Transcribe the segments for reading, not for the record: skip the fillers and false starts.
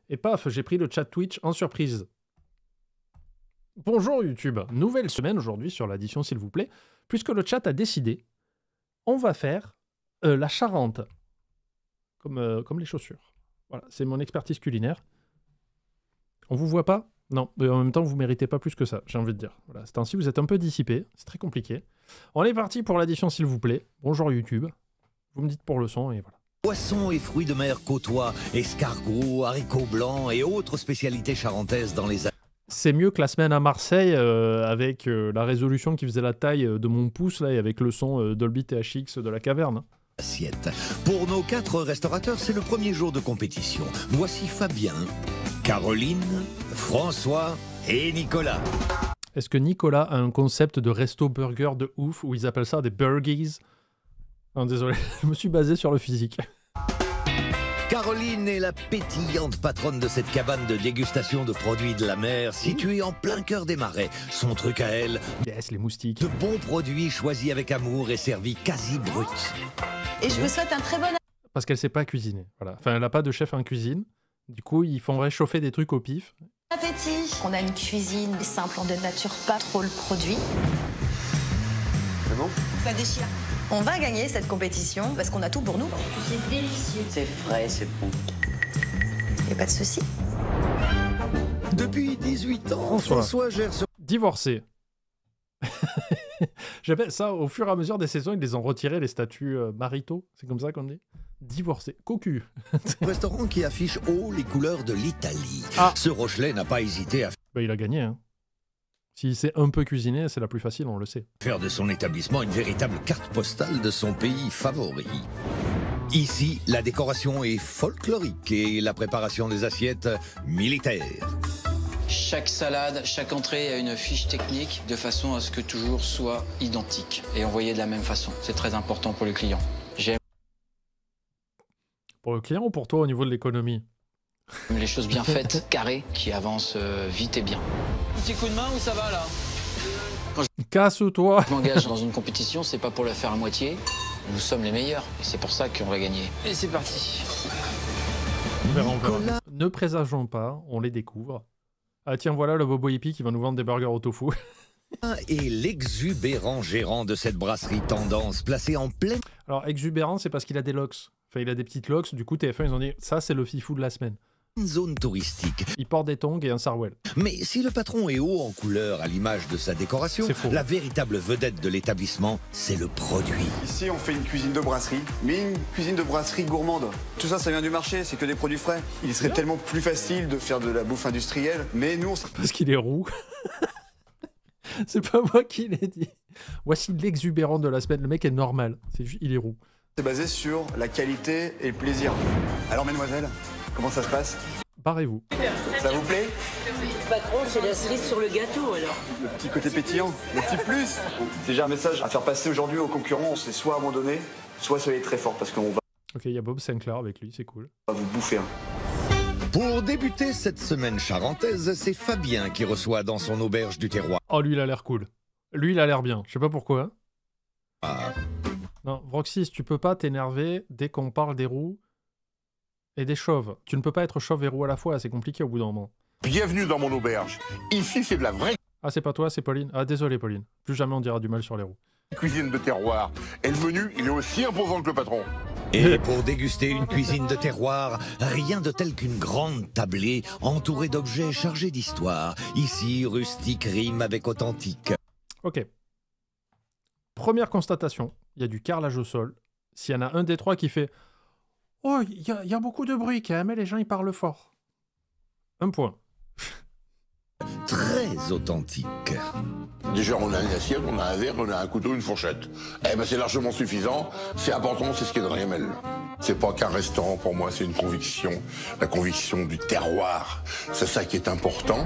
Et paf, j'ai pris le chat Twitch en surprise. Bonjour YouTube, nouvelle semaine aujourd'hui sur l'addition s'il vous plaît. Puisque le chat a décidé, on va faire la Charente. Comme les chaussures. Voilà, c'est mon expertise culinaire. On vous voit pas? Non, mais en même temps, vous méritez pas plus que ça, j'ai envie de dire. Voilà, c'est ainsi, vous êtes un peu dissipé, c'est très compliqué. On est parti pour l'addition s'il vous plaît. Bonjour YouTube. Vous me dites pour le son et voilà. Poissons et fruits de mer côtoient, escargots, haricots blancs et autres spécialités charentaises dans les... C'est mieux que la semaine à Marseille avec la résolution qui faisait la taille de mon pouce là et avec le son Dolby THX de la caverne. Assiette. Pour nos 4 restaurateurs, c'est le premier jour de compétition. Voici Fabien, Caroline, François et Nicolas. Est-ce que Nicolas a un concept de resto burger de ouf où ils appellent ça des burgies? Non, désolé, je me suis basé sur le physique. Caroline est la pétillante patronne de cette cabane de dégustation de produits de la mer située en plein cœur des marais. Son truc à elle, yes, les moustiques. De bons produits choisis avec amour et servis quasi bruts. Et je vous souhaite un très bon... Parce qu'elle sait pas cuisiner. Voilà. Enfin, elle n'a pas de chef en cuisine. Du coup, ils font réchauffer des trucs au pif. appétit. On a une cuisine simple, on ne dénature pas trop le produit. C'est bon? Ça déchire. On va gagner cette compétition parce qu'on a tout pour nous. C'est délicieux. C'est frais, c'est bon. Et pas de souci. Depuis 18 ans, François gère ce... Divorcé. J'appelle ça, au fur et à mesure des saisons, ils les ont retirés, les statuts maritaux. C'est comme ça qu'on dit? Divorcé. Cocu. restaurant qui affiche haut les couleurs de l'Italie. Ah. Ce Rochelet n'a pas hésité à Bah, il a gagné, hein. S'il sait un peu cuisiner, c'est la plus facile, on le sait. faire de son établissement une véritable carte postale de son pays favori. Ici, la décoration est folklorique et la préparation des assiettes militaire. Chaque salade, chaque entrée a une fiche technique de façon à ce que toujours soit identique et envoyé de la même façon. C'est très important pour le client. J'aime Pour le client ou pour toi au niveau de l'économie? les choses bien faites, carrées, qui avancent vite et bien. Petit coup de main où ça va là? Casse-toi. Je m'engage dans une compétition, c'est pas pour la faire à moitié. Nous sommes les meilleurs et c'est pour ça qu'on va gagner. Et c'est parti. On verra, on verra. Ne présageons pas, on les découvre. Ah tiens, voilà le bobo hippie qui va nous vendre des burgers au tofu. Et l'exubérant gérant de cette brasserie tendance placée en pleine Alors, exubérant, c'est parce qu'il a des locks. Enfin, il a des petites locks. Du coup, TF1, ils ont dit, ça, c'est le fifou de la semaine. zone touristique. Il porte des tongs et un sarouel. Mais si le patron est haut en couleur à l'image de sa décoration, C'est faux. la véritable vedette de l'établissement, c'est le produit. Ici, on fait une cuisine de brasserie, mais une cuisine de brasserie gourmande. Tout ça, ça vient du marché, c'est que des produits frais. Il serait tellement plus facile de faire de la bouffe industrielle, mais nous, Parce qu'il est roux. C'est pas moi qui l'ai dit. Voici l'exubérant de la semaine. Le mec est normal. C'est juste, il est roux. c'est basé sur la qualité et le plaisir. Alors, mesdemoiselles, comment ça se passe? Barrez-vous. Ça vous plaît? Patron, c'est la cerise sur le gâteau alors. Le petit côté pétillant, le petit plus. Si j'ai un message à faire passer aujourd'hui aux concurrents, c'est soit abandonner, soit soyez très fort, parce qu'on va Ok, il y a Bob Sinclair avec lui, c'est cool. vous bouffer. Pour débuter cette semaine charentaise, c'est Fabien qui reçoit dans son auberge du terroir. Oh, lui, il a l'air cool. Lui, il a l'air bien. Je sais pas pourquoi. Ah. Non, Vroxys, tu peux pas t'énerver dès qu'on parle des roux et des chauves. Tu ne peux pas être chauve et roux à la fois, c'est compliqué au bout d'un moment. Bienvenue dans mon auberge. Ici, c'est de la vraie Ah, c'est pas toi, c'est Pauline. Ah, désolé, Pauline. Plus jamais on dira du mal sur les roux. cuisine de terroir. Et le menu, il est aussi imposant que le patron. Et pour déguster une cuisine de terroir, rien de tel qu'une grande tablée entourée d'objets chargés d'histoire. Ici, rustique rime avec authentique. Ok. Première constatation, il y a du carrelage au sol. S'il y en a un des trois qui fait « Oh, il y a beaucoup de bruit quand même, et les gens ils parlent fort. » Un point. Très authentique. Déjà, on a une assiette, on a un verre, on a un couteau, une fourchette. Eh ben, c'est largement suffisant. C'est important, c'est ce qui est dans les gamelles. C'est pas qu'un restaurant pour moi, c'est une conviction. La conviction du terroir. C'est ça qui est important.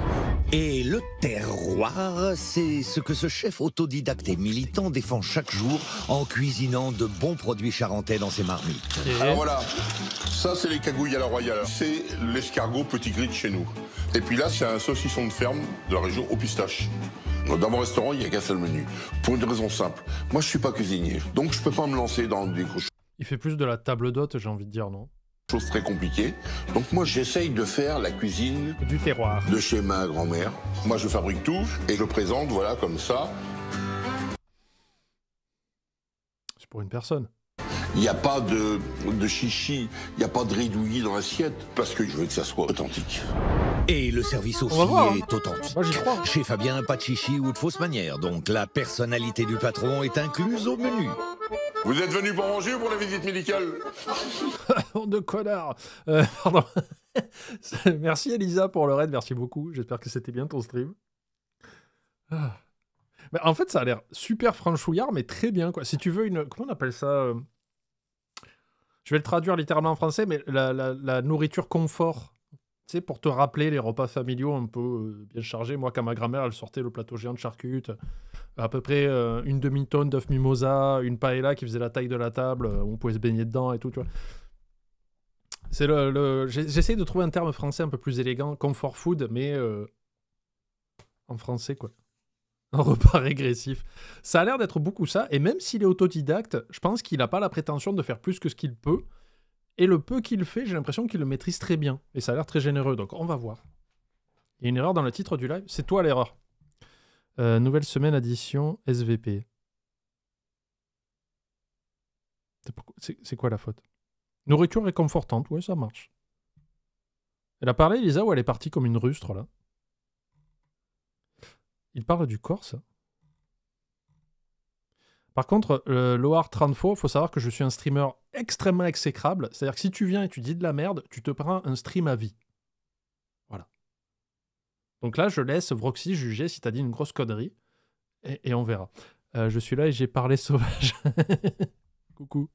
Et le terroir, c'est ce que ce chef autodidacte et militant défend chaque jour en cuisinant de bons produits charentais dans ses marmites. Et Alors voilà, ça c'est les cagouilles à la royale. C'est l'escargot petit gris de chez nous. Et puis là, c'est un saucisson de ferme de la région au pistache. Dans mon restaurant, il n'y a qu'un seul menu. Pour une raison simple. Moi, je suis pas cuisinier. Donc, je peux pas me lancer dans des couches il fait plus de la table d'hôte, j'ai envie de dire, non? chose très compliquée. Donc moi, j'essaye de faire la cuisine Du terroir. de chez ma grand-mère. Moi, je fabrique tout et je présente, voilà, comme ça. C'est pour une personne. Il n'y a pas de chichi, il n'y a pas de ridouillis dans l'assiette, parce que je veux que ça soit authentique. Et le service aussi On va voir, hein. est authentique. Moi, j'y crois. Chez Fabien, pas de chichi ou de fausses manières, donc la personnalité du patron est incluse au menu. Vous êtes venu pour manger ou pour la visite médicale? Bande de connards. Pardon. Merci Elisa pour le raid, merci beaucoup. J'espère que c'était bien ton stream. Ah. Mais en fait, ça a l'air super franchouillard, mais très bien, quoi. Si tu veux une... Comment on appelle ça Je vais le traduire littéralement en français, mais la nourriture confort. Tu sais, pour te rappeler les repas familiaux un peu bien chargés. Moi, quand ma grand-mère, elle sortait le plateau géant de charcutes, à peu près une demi-tonne d'œufs mimosa, une paella qui faisait la taille de la table, on pouvait se baigner dedans et tout, tu vois. C'est J'essaie de trouver un terme français un peu plus élégant, comfort food, mais en français, quoi. Un repas régressif. Ça a l'air d'être beaucoup ça, et même s'il est autodidacte, je pense qu'il n'a pas la prétention de faire plus que ce qu'il peut, et le peu qu'il fait, j'ai l'impression qu'il le maîtrise très bien, et ça a l'air très généreux, donc on va voir. Il y a une erreur dans le titre du live, c'est toi l'erreur. Nouvelle semaine, addition, SVP. C'est quoi la faute? Nourriture réconfortante, ouais, ça marche. Elle a parlé, Elisa, ou elle est partie comme une rustre, là? Il parle du Corse. Par contre, Loar Tranfo, il faut savoir que je suis un streamer extrêmement exécrable. C'est-à-dire que si tu viens et tu dis de la merde, tu te prends un stream à vie. Voilà. Donc là, je laisse Vroxy juger si t'as dit une grosse connerie. Et on verra. Je suis là et j'ai parlé sauvage. Coucou.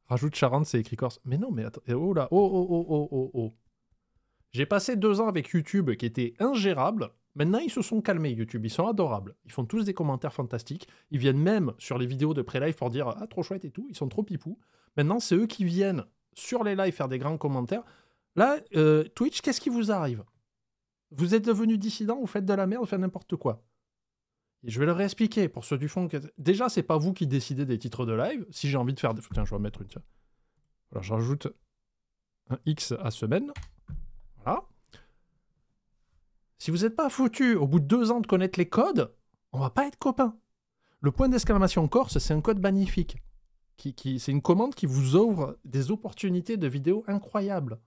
Rajoute Charente, c'est écrit Corse. Mais non, mais attends. Oh là. Oh. J'ai passé 2 ans avec YouTube qui était ingérable. Maintenant, ils se sont calmés, YouTube. Ils sont adorables. Ils font tous des commentaires fantastiques. Ils viennent même sur les vidéos de pré-live pour dire « Ah, trop chouette et tout. » Ils sont trop pipous. Maintenant, c'est eux qui viennent sur les lives faire des grands commentaires. Là, Twitch, qu'est-ce qui vous arrive? Vous êtes devenus dissidents, vous faites de la merde, vous faites n'importe quoi. Et je vais le réexpliquer pour ceux du fond. Déjà, c'est pas vous qui décidez des titres de live. Si j'ai envie de faire... Tiens, je vais mettre une... Voilà, je rajoute un X à semaine. Voilà. Si vous n'êtes pas foutu, au bout de 2 ans de connaître les codes, on va pas être copains. Le point d'exclamation Corse, c'est un code magnifique. C'est une commande qui vous ouvre des opportunités de vidéos incroyables.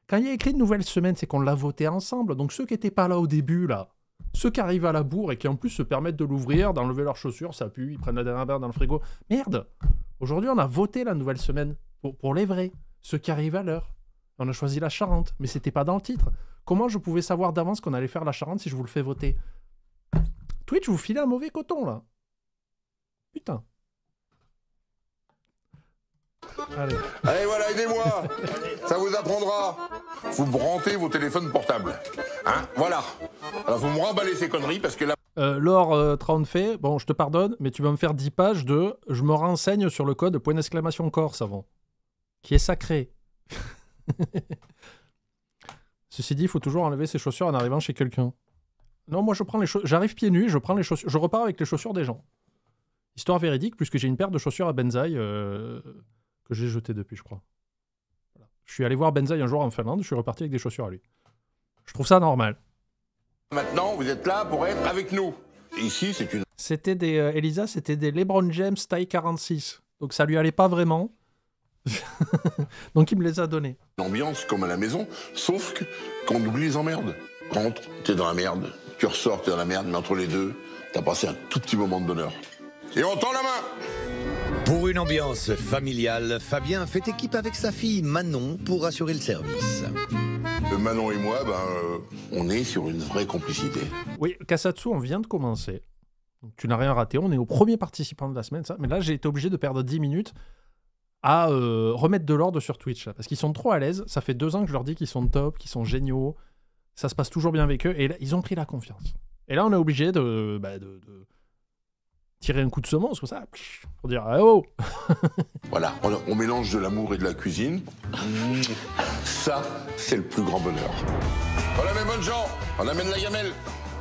Quand il y a écrit une nouvelle semaine, c'est qu'on l'a voté ensemble. Donc ceux qui n'étaient pas là au début, là, ceux qui arrivent à la bourre et qui en plus se permettent de l'ouvrir, d'enlever leurs chaussures, ça pue, ils prennent la dernière bière dans le frigo. Merde! Aujourd'hui, on a voté la nouvelle semaine pour les vrais, ceux qui arrivent à l'heure. On a choisi la Charente, mais c'était pas dans le titre. Comment je pouvais savoir d'avance qu'on allait faire la Charente si je vous le fais voter? Twitch, vous filez un mauvais coton, là. Putain. Allez, voilà, aidez-moi. Ça vous apprendra. Vous brantez vos téléphones portables. Hein, voilà. Alors, vous me remballez ces conneries parce que là... Laure Traunfay, bon, je te pardonne, mais tu vas me faire 10 pages de « Je me renseigne sur le code point d'exclamation Corse avant », qui est sacré. Ceci dit, il faut toujours enlever ses chaussures en arrivant chez quelqu'un. Non, moi je prends les chaussures. J'arrive pieds nus, je prends les chaussures. Je repars avec les chaussures des gens. Histoire véridique, puisque j'ai une paire de chaussures à Benzaï que j'ai jetées depuis, je crois. Voilà. Je suis allé voir Benzaï un jour en Finlande, je suis reparti avec des chaussures à lui. Je trouve ça normal. Maintenant, vous êtes là pour être avec nous. Et ici, c'est une... C'était des... Elisa, c'était des LeBron James taille 46. Donc ça lui allait pas vraiment. Donc il me les a donnés. L'ambiance comme à la maison, sauf qu'on oublie les emmerdes. Quand t'es dans la merde, tu ressors, t'es dans la merde, mais entre les deux, t'as passé un tout petit moment de bonheur. Et on tend la main. Pour une ambiance familiale, Fabien fait équipe avec sa fille Manon pour assurer le service. Manon et moi, on est sur une vraie complicité. Oui, Kasatsu, on vient de commencer. Donc, tu n'as rien raté, on est au premier participant de la semaine, ça. Mais là, j'ai été obligé de perdre 10 minutes à remettre de l'ordre sur Twitch, là, parce qu'ils sont trop à l'aise. Ça fait 2 ans que je leur dis qu'ils sont top, qu'ils sont géniaux. Ça se passe toujours bien avec eux. Et là, ils ont pris la confiance. Et là, on est obligé de tirer un coup de semonce, comme ça, pour dire « Oh !» Voilà, on mélange de l'amour et de la cuisine. Ça, c'est le plus grand bonheur. Voilà mes bonnes gens, on amène la gamelle.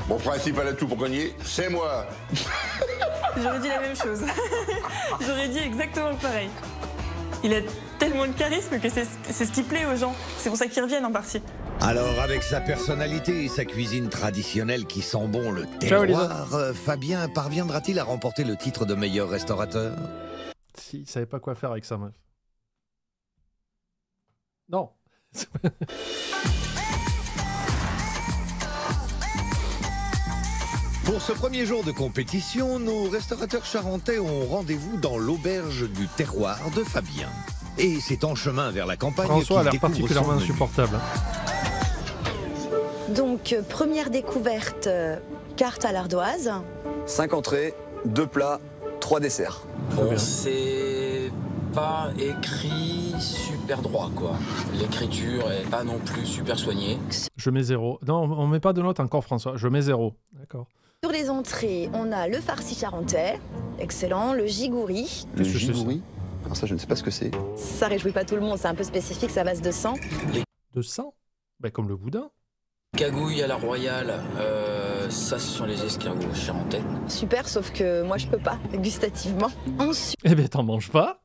Mon principal atout pour gagner, c'est moi. J'aurais dit la même chose. J'aurais dit exactement pareil. Il a tellement de charisme que c'est ce qui plaît aux gens. C'est pour ça qu'ils reviennent en partie. Alors, avec sa personnalité et sa cuisine traditionnelle qui sent bon le Ciao, terroir, Fabien parviendra-t-il à remporter le titre de meilleur restaurateur? Il savait pas quoi faire avec sa meuf. Non. Pour ce premier jour de compétition, nos restaurateurs charentais ont rendez-vous dans l'auberge du terroir de Fabien. Et c'est en chemin vers la campagne François a qu'il l'air découvre particulièrement son menu. insupportable. Donc, première découverte, carte à l'ardoise. 5 entrées, 2 plats, 3 desserts. Bon, c'est pas écrit super droit, quoi. L'écriture est pas non plus super soignée. Je mets 0. Non, on met pas de note encore, François. Je mets 0. D'accord. Sur les entrées, on a le farci charentais, excellent, le gigouri. Le Qu'est-ce que c'est, ça? gigouri. Alors ça, je ne sais pas ce que c'est. Ça réjouit pas tout le monde, c'est un peu spécifique, ça base de sang. De sang? Ben, comme le boudin. Cagouille à la royale, ça, ce sont les escargots charentais. Super, sauf que moi je peux pas, gustativement. Ensuite, Eh ben, t'en manges pas.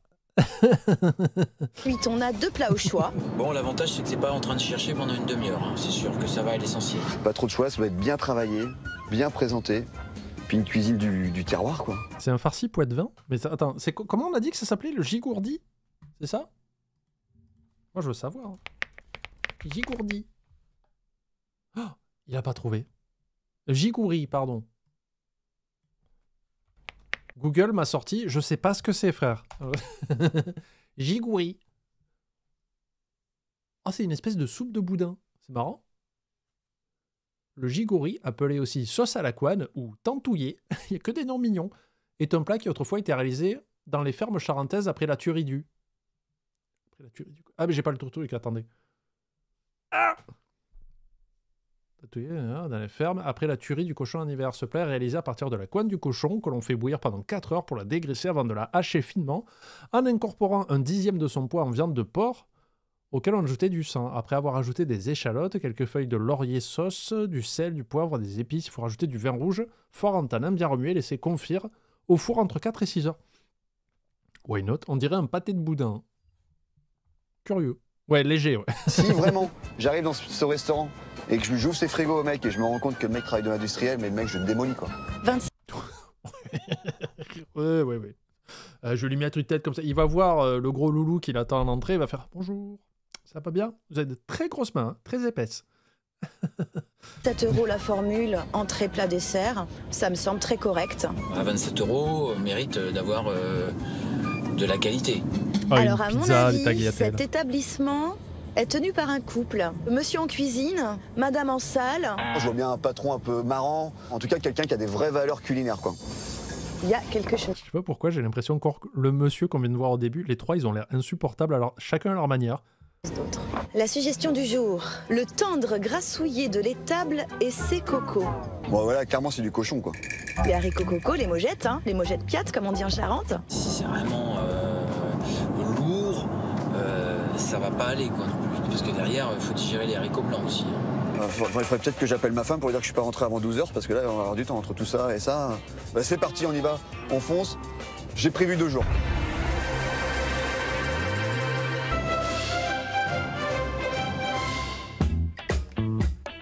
on a 2 plats au choix. Bon, l'avantage, c'est que t'es pas en train de chercher pendant une demi-heure. Hein. C'est sûr que ça va à l'essentiel. Pas trop de choix, ça va être bien travaillé, bien présenté. Puis une cuisine du terroir, quoi. C'est un farci poids-de-vin. Mais ça, attends, comment on a dit que ça s'appelait? Le gigourdi? C'est ça? Moi, je veux savoir. Gigourdi. Oh, il a pas trouvé. Gigouri, pardon. Google m'a sorti, je sais pas ce que c'est, frère. Gigouri. Ah, c'est une espèce de soupe de boudin. C'est marrant. Le gigouri, appelé aussi sauce à la couenne ou tantouillé, il n'y a que des noms mignons, est un plat qui autrefois était réalisé dans les fermes charentaises après la tuerie du. Ah, mais j'ai pas le truc, attendez. Ah! Tantouillé dans les fermes après la tuerie du cochon en hiver. Ce plat est réalisé à partir de la couenne du cochon que l'on fait bouillir pendant 4 heures pour la dégraisser avant de la hacher finement en incorporant un dixième de son poids en viande de porc auquel on ajoutait du sang. Après avoir ajouté des échalotes, quelques feuilles de laurier sauce, du sel, du poivre, des épices, il faut rajouter du vin rouge, fort en tanin, bien remué, laisser confire au four entre 4 et 6 heures. Why not? On dirait un pâté de boudin. Curieux. Ouais, léger, ouais. Si vraiment, j'arrive dans ce restaurant et que j'ouvre ces frigos au mec et je me rends compte que le mec travaille dans l'industriel, mais le mec, je le démolis, quoi. 26. Ouais. Je lui mets un truc de tête comme ça. Il va voir le gros loulou qui l'attend en entrée, il va faire « Bonjour, ça va pas bien ?» Vous avez de très grosses mains, hein, très épaisses. 7 € la formule, entrée, plat, dessert. Ça me semble très correct. À 27 €, on mérite d'avoir de la qualité. Ah, Alors, une à pizza, mon des avis, tagliatelles. cet établissement est tenu par un couple. Monsieur en cuisine, madame en salle. Je vois bien un patron un peu marrant, en tout cas quelqu'un qui a des vraies valeurs culinaires, quoi. Il y a quelque chose. Je sais pas pourquoi, j'ai l'impression encore que le monsieur qu'on vient de voir au début, les trois, ils ont l'air insupportables, alors chacun à leur manière. D'autres. La suggestion du jour, le tendre grassouillet de l'étable et ses cocos. Bon voilà, clairement c'est du cochon, quoi. Les haricots cocos, les mogettes, hein, les mogettes piates comme on dit en Charente. Si c'est vraiment lourd, ça va pas aller, quoi, non plus. Parce que derrière, il faut digérer les haricots blancs aussi. Il faudrait peut-être que j'appelle ma femme pour lui dire que je suis pas rentré avant 12 h parce que là on va avoir du temps entre tout ça et ça. Bah, c'est parti, on y va, on fonce. J'ai prévu 2 jours.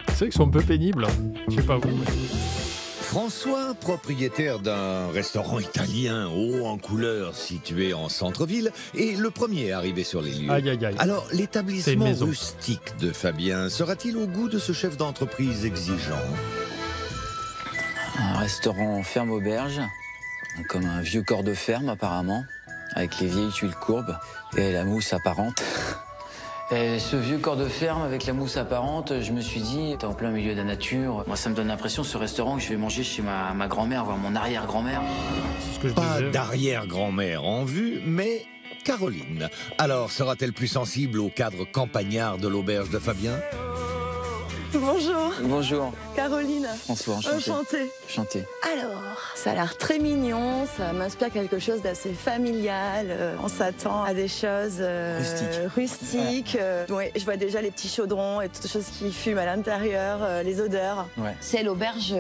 C'est vrai qu'ils sont un peu pénibles, je sais pas vous. Mais... François, propriétaire d'un restaurant italien haut en couleur situé en centre-ville, est le premier arrivé sur les lieux. Aïe, aïe, aïe. Alors, C'est une l'établissement maison. rustique de Fabien sera-t-il au goût de ce chef d'entreprise exigeant? Un restaurant ferme-auberge, comme un vieux corps de ferme apparemment, avec les vieilles tuiles courbes et la mousse apparente. Et ce vieux corps de ferme avec la mousse apparente, je me suis dit, t'es en plein milieu de la nature. Moi, ça me donne l'impression, ce restaurant, que je vais manger chez ma grand-mère, voire mon arrière-grand-mère. C'est ce que je Pas disais. d'arrière-grand-mère en vue, mais Caroline. Alors, sera-t-elle plus sensible au cadre campagnard de l'auberge de Fabien? Bonjour, Bonjour, Caroline. François, enchanté. Enchantée. Enchanté. Alors, ça a l'air très mignon, ça m'inspire quelque chose d'assez familial. On s'attend à des choses rustiques. Ouais, je vois déjà les petits chaudrons et toutes choses qui fument à l'intérieur, les odeurs. Ouais. C'est l'auberge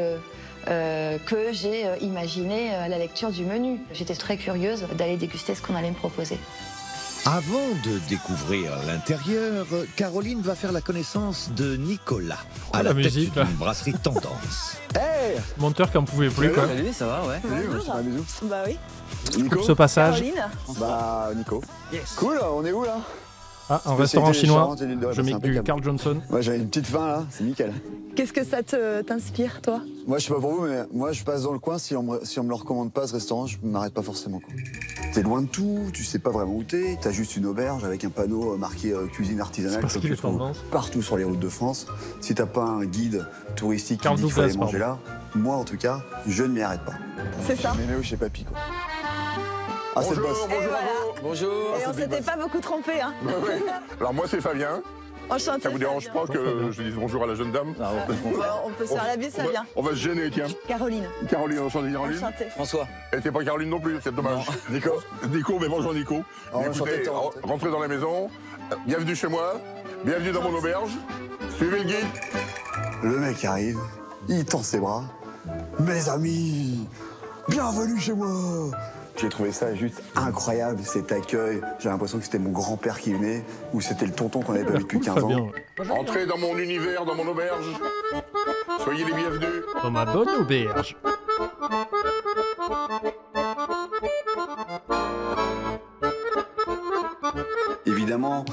que j'ai imaginée à la lecture du menu. J'étais très curieuse d'aller déguster ce qu'on allait me proposer. Avant de découvrir l'intérieur, Caroline va faire la connaissance de Nicolas, à la la tête musique, là. d'une brasserie tendance. Hey Monteur qui en pouvait plus, quoi. Salut, ça va, ouais. Salut, Bonjour. je te fais un bisou. Bah oui. Nico. Coupe ce passage. Caroline. Bah, Nico. Cool, on est où là? Ah, un restaurant chinois. Charente et l'île de Ré, Je c'est mets du impeccable. Carl Johnson. Ouais, j'avais une petite faim là, c'est nickel. Qu'est-ce que ça t'inspire, toi? Moi, je sais pas pour vous, mais moi, je passe dans le coin. Si on me le recommande pas, ce restaurant, je m'arrête pas forcément. Quoi. T'es loin de tout, tu sais pas vraiment où t'es. T'as juste une auberge avec un panneau marqué cuisine artisanale parce que qu'il tu est trouves tendance. partout sur les routes de France. Si t'as pas un guide touristique qui Carl dit qu'il faut aller Douglas, manger là, moi, en tout cas, je ne m'y arrête pas. C'est ça. Mais Méméo chez Papy, quoi. Ah, c'est le boss. Et voilà. Bonjour. Et on s'était pas beaucoup trompé, hein. Alors moi c'est Fabien. Enchanté. Ça vous dérange pas que je dise bonjour à la jeune dame? On peut se faire la bise, ça vient. On va se gêner, tiens. Caroline. Caroline, enchantée Caroline. Enchantée. François. Elle t'es pas Caroline non plus, c'est dommage. Nico. Nico, mais bonjour Nico. Enchanté de Écoutez, te rencontrer. rentrez dans la maison. Bienvenue chez moi. Bienvenue dans mon auberge. Suivez le guide. Le mec arrive, il tend ses bras. Mes amis, bienvenue chez moi. J'ai trouvé ça juste incroyable, cet accueil. J'ai l'impression que c'était mon grand-père qui venait, ou c'était le tonton qu'on n'avait pas vu depuis 15 ans. Entrez dans mon univers, dans mon auberge. Soyez les bienvenus. Dans ma bonne auberge. Évidemment,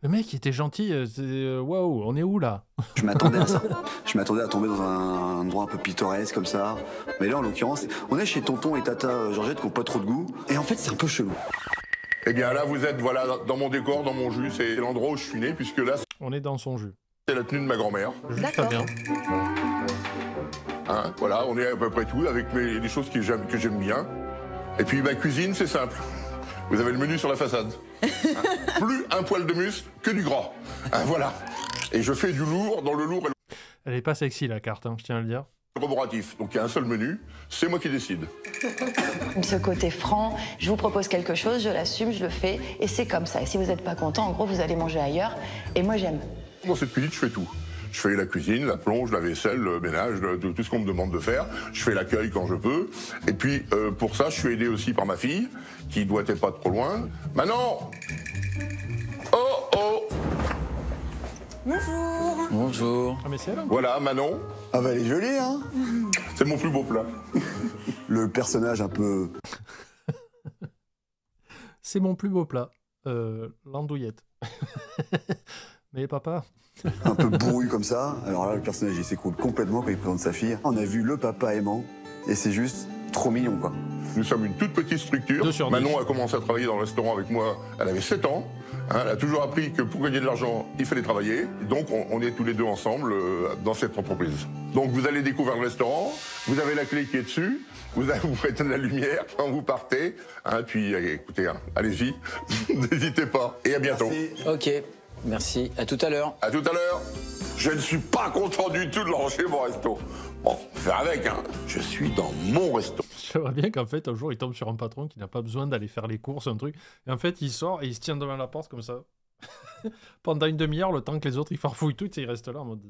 Le mec, il était gentil. Waouh, on est où là? je m'attendais à ça. Je m'attendais à tomber dans un endroit un peu pittoresque comme ça. Mais là, en l'occurrence, on est chez tonton et tata Georgette qui n'ont pas trop de goût. Et en fait, c'est un peu chelou. Eh bien là, vous êtes voilà dans mon décor, dans mon jus. C'est l'endroit où je suis né, puisque là, On est dans son jus. c'est la tenue de ma grand-mère. Juste D'accord. Fabien. Hein, voilà, on est à peu près tout avec les choses que j'aime bien. Et puis ma cuisine, c'est simple. Vous avez le menu sur la façade. Hein, plus un poil de muscle que du gras. Hein, voilà. Et je fais du lourd dans le lourd et Elle est pas sexy la carte, hein, je tiens à le dire. le roboratif. Donc il y a un seul menu, c'est moi qui décide. Ce côté franc, je vous propose quelque chose, je l'assume, je le fais, et c'est comme ça. Et si vous n'êtes pas content, en gros, vous allez manger ailleurs. Et moi, j'aime. Dans cette cuisine, je fais tout. Je fais la cuisine, la plonge, la vaisselle, le ménage, tout ce qu'on me demande de faire. Je fais l'accueil quand je peux. Et puis, pour ça, je suis aidé aussi par ma fille, qui doit être pas trop loin. Manon! Oh, oh! Bonjour. Bonjour. Ah mais c'est elle, hein. Voilà, Manon. Ah bah, elle est jolie, hein. C'est mon plus beau plat. Le personnage un peu... C'est mon plus beau plat. L'andouillette. Mais papa. un peu bourru comme ça. Alors là, le personnage, il s'écroule complètement quand il présente sa fille. On a vu le papa aimant, et c'est juste trop mignon, quoi. Nous sommes une toute petite structure. 2 sur 10. Manon a commencé à travailler dans le restaurant avec moi, elle avait 7 ans. Hein, elle a toujours appris que pour gagner de l'argent, il fallait travailler. Donc on est tous les deux ensemble dans cette entreprise. Donc vous allez découvrir le restaurant, vous avez la clé qui est dessus, vous éteindre la lumière quand vous partez. Hein, puis écoutez, hein, allez-y, n'hésitez pas. Et à bientôt. Merci. Ok, merci. À tout à l'heure. À tout à l'heure. Je ne suis pas content du tout de ranger mon resto. Bon, faire avec, hein. Je suis dans mon resto. J'aimerais bien qu'en fait, un jour, il tombe sur un patron qui n'a pas besoin d'aller faire les courses, un truc. Et en fait, il sort et il se tient devant la porte comme ça. Pendant une demi-heure, le temps que les autres, ils farfouillent tout, et il reste là en mode...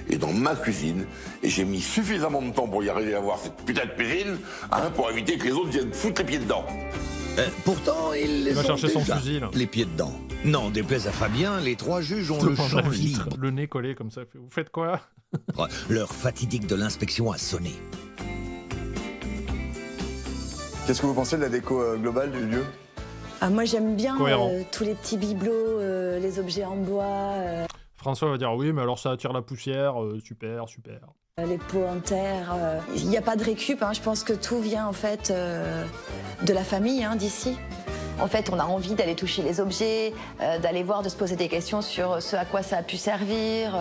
Et dans ma cuisine, et j'ai mis suffisamment de temps pour y arriver à voir cette putain de cuisine, hein, pour éviter que les autres viennent foutre les pieds dedans. Pourtant, ils les va ont chercher son déjà, fusil, là. les pieds dedans. Non, déplaise à Fabien, les 3 juges ont le Devant champ la vitre, libre. le nez collé comme ça. Vous faites quoi? L'heure fatidique de l'inspection a sonné. Qu'est-ce que vous pensez de la déco globale du lieu? Ah, moi, j'aime bien Cohérent. tous les petits bibelots, les objets en bois, François va dire oui, mais alors ça attire la poussière. Super, super. les pots en terre. Il n'y a pas de récup, hein. Je pense que tout vient en fait de la famille, hein, d'ici. En fait, on a envie d'aller toucher les objets, d'aller voir, de se poser des questions sur ce à quoi ça a pu servir.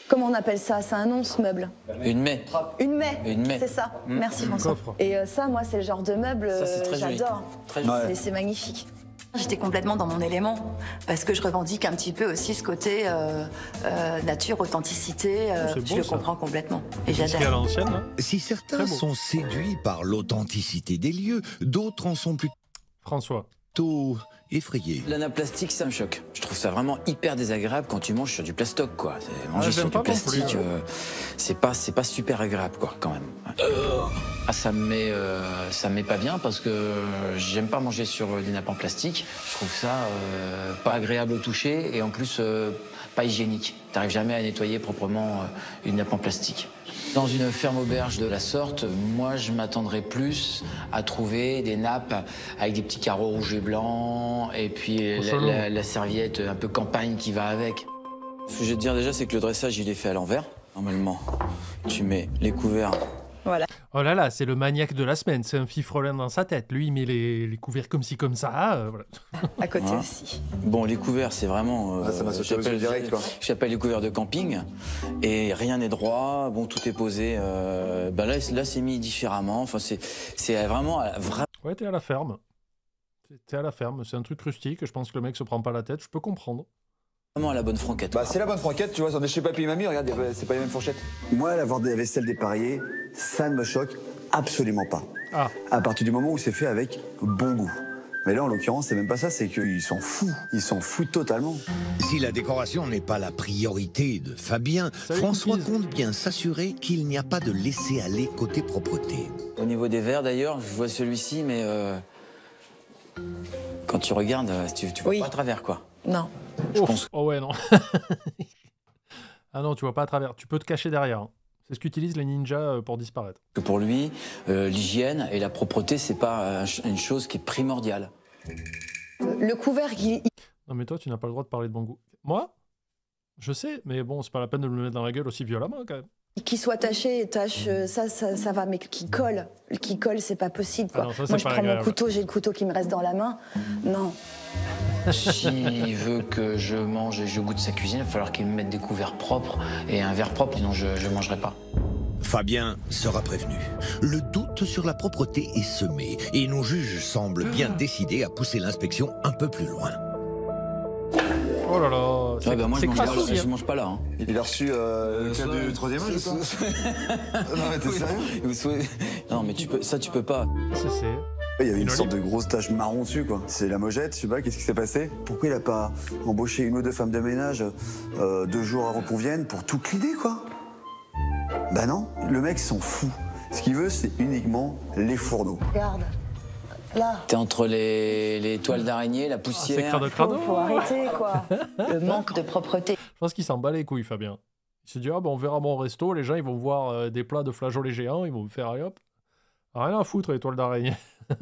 Comment on appelle ça? C'est un nom, ce meuble? Une mai. Une maie. Une maie. C'est ça. Merci, François. Coffre. Et ça, moi, c'est le genre de meuble, Ça, c'est très joli. j'adore. Très joli. Ouais. C'est magnifique. J'étais complètement dans mon élément, parce que je revendique un petit peu aussi ce côté nature, authenticité. c'est beau, Je le ça. comprends complètement. Et C'est à j'adhère. l'ancienne, là. Si certains Très beau. sont séduits par l'authenticité des lieux, d'autres en sont plus... François, plutôt effrayé. L'anaplastique, ça me choque. Je trouve ça vraiment hyper désagréable quand tu manges sur du plastoc, quoi. Manger j'aime sur pas du non plus, plastique, c'est pas super agréable, quoi, quand même. Ah, ça me met pas bien parce que j'aime pas manger sur des nappes en plastique. Je trouve ça pas agréable au toucher et en plus pas hygiénique. T'arrives jamais à nettoyer proprement une nappe en plastique. Dans une ferme auberge de la sorte, moi je m'attendrais plus à trouver des nappes avec des petits carreaux rouges et blancs et puis la serviette un peu campagne qui va avec. Ce que je vais te dire déjà, c'est que le dressage il est fait à l'envers. Normalement, tu mets les couverts. Voilà. Oh là là, c'est le maniaque de la semaine, c'est un fifrelin dans sa tête. Lui, il met les couverts comme ci, comme ça. Voilà. À côté Voilà. aussi. Bon, les couverts, c'est vraiment... ça m'a sauté aux yeux direct, quoi. J'appelle les couverts de camping. Et rien n'est droit, bon, tout est posé. Là, c'est mis différemment. Enfin, c'est vraiment... Ouais, t'es à la ferme. T'es à la ferme, c'est un truc rustique. Je pense que le mec se prend pas la tête, je peux comprendre. Vraiment à la bonne franquette. Bah, c'est la bonne franquette, tu vois, on est chez papy et mamie, regarde, c'est pas les mêmes fourchettes. Moi, l'avoir des vaisselles dépareillées, ça ne me choque absolument pas. Ah. À partir du moment où c'est fait avec bon goût. Mais là, en l'occurrence, c'est même pas ça, c'est qu'ils s'en foutent. Ils s'en foutent totalement. Si la décoration n'est pas la priorité de Fabien, François compte bien s'assurer qu'il n'y a pas de laisser-aller côté propreté. Au niveau des verres, d'ailleurs, je vois celui-ci, mais... Quand tu regardes, tu vois pas à travers, quoi. Non. Oh ouais, non. Ah non, tu vois pas à travers. Tu peux te cacher derrière. Hein. C'est ce qu'utilisent les ninjas pour disparaître. Que pour lui, l'hygiène et la propreté, c'est pas une chose qui est primordiale. Le couvert, Non mais toi, tu n'as pas le droit de parler de bon goût. Moi, je sais, mais bon, c'est pas la peine de me le mettre dans la gueule aussi violemment quand même. qui soit taché, ça va, mais qui colle, c'est pas possible, quoi. Ah non, ça, moi, je pas prends agréable. mon couteau, j'ai le couteau qui me reste dans la main. Non. S'il veut que je mange et je goûte sa cuisine, il va falloir qu'il me mette des couverts propres et un verre propre, sinon je ne mangerai pas. Fabien sera prévenu. Le doute sur la propreté est semé et nos juges semblent bien décidés à pousser l'inspection un peu plus loin. Oh là là, Ouais, bah moi, je crassouille, mange pas là. Hein. Il a reçu le cas du 3e âge, ou quoi? Non, mais t'es sérieux? Non, mais tu peux pas. Il y avait une sorte de grosse tache marron dessus, quoi. C'est la mojette, je sais pas, qu'est-ce qui s'est passé? Pourquoi il a pas embauché une ou deux femmes de ménage 2 jours avant qu'on vienne pour tout cleaner, quoi? Bah non, le mec s'en fout. Ce qu'il veut, c'est uniquement les fourneaux. Regarde, là. T'es entre les toiles d'araignée, la poussière... Faut arrêter, quoi. Le manque de propreté. Je pense qu'il s'en bat les couilles, Fabien. Il se dit, ah ben on verra mon resto, les gens ils vont voir des plats de flageolets géants, ils vont me faire, allez hop. Rien à foutre, les toiles d'araignée.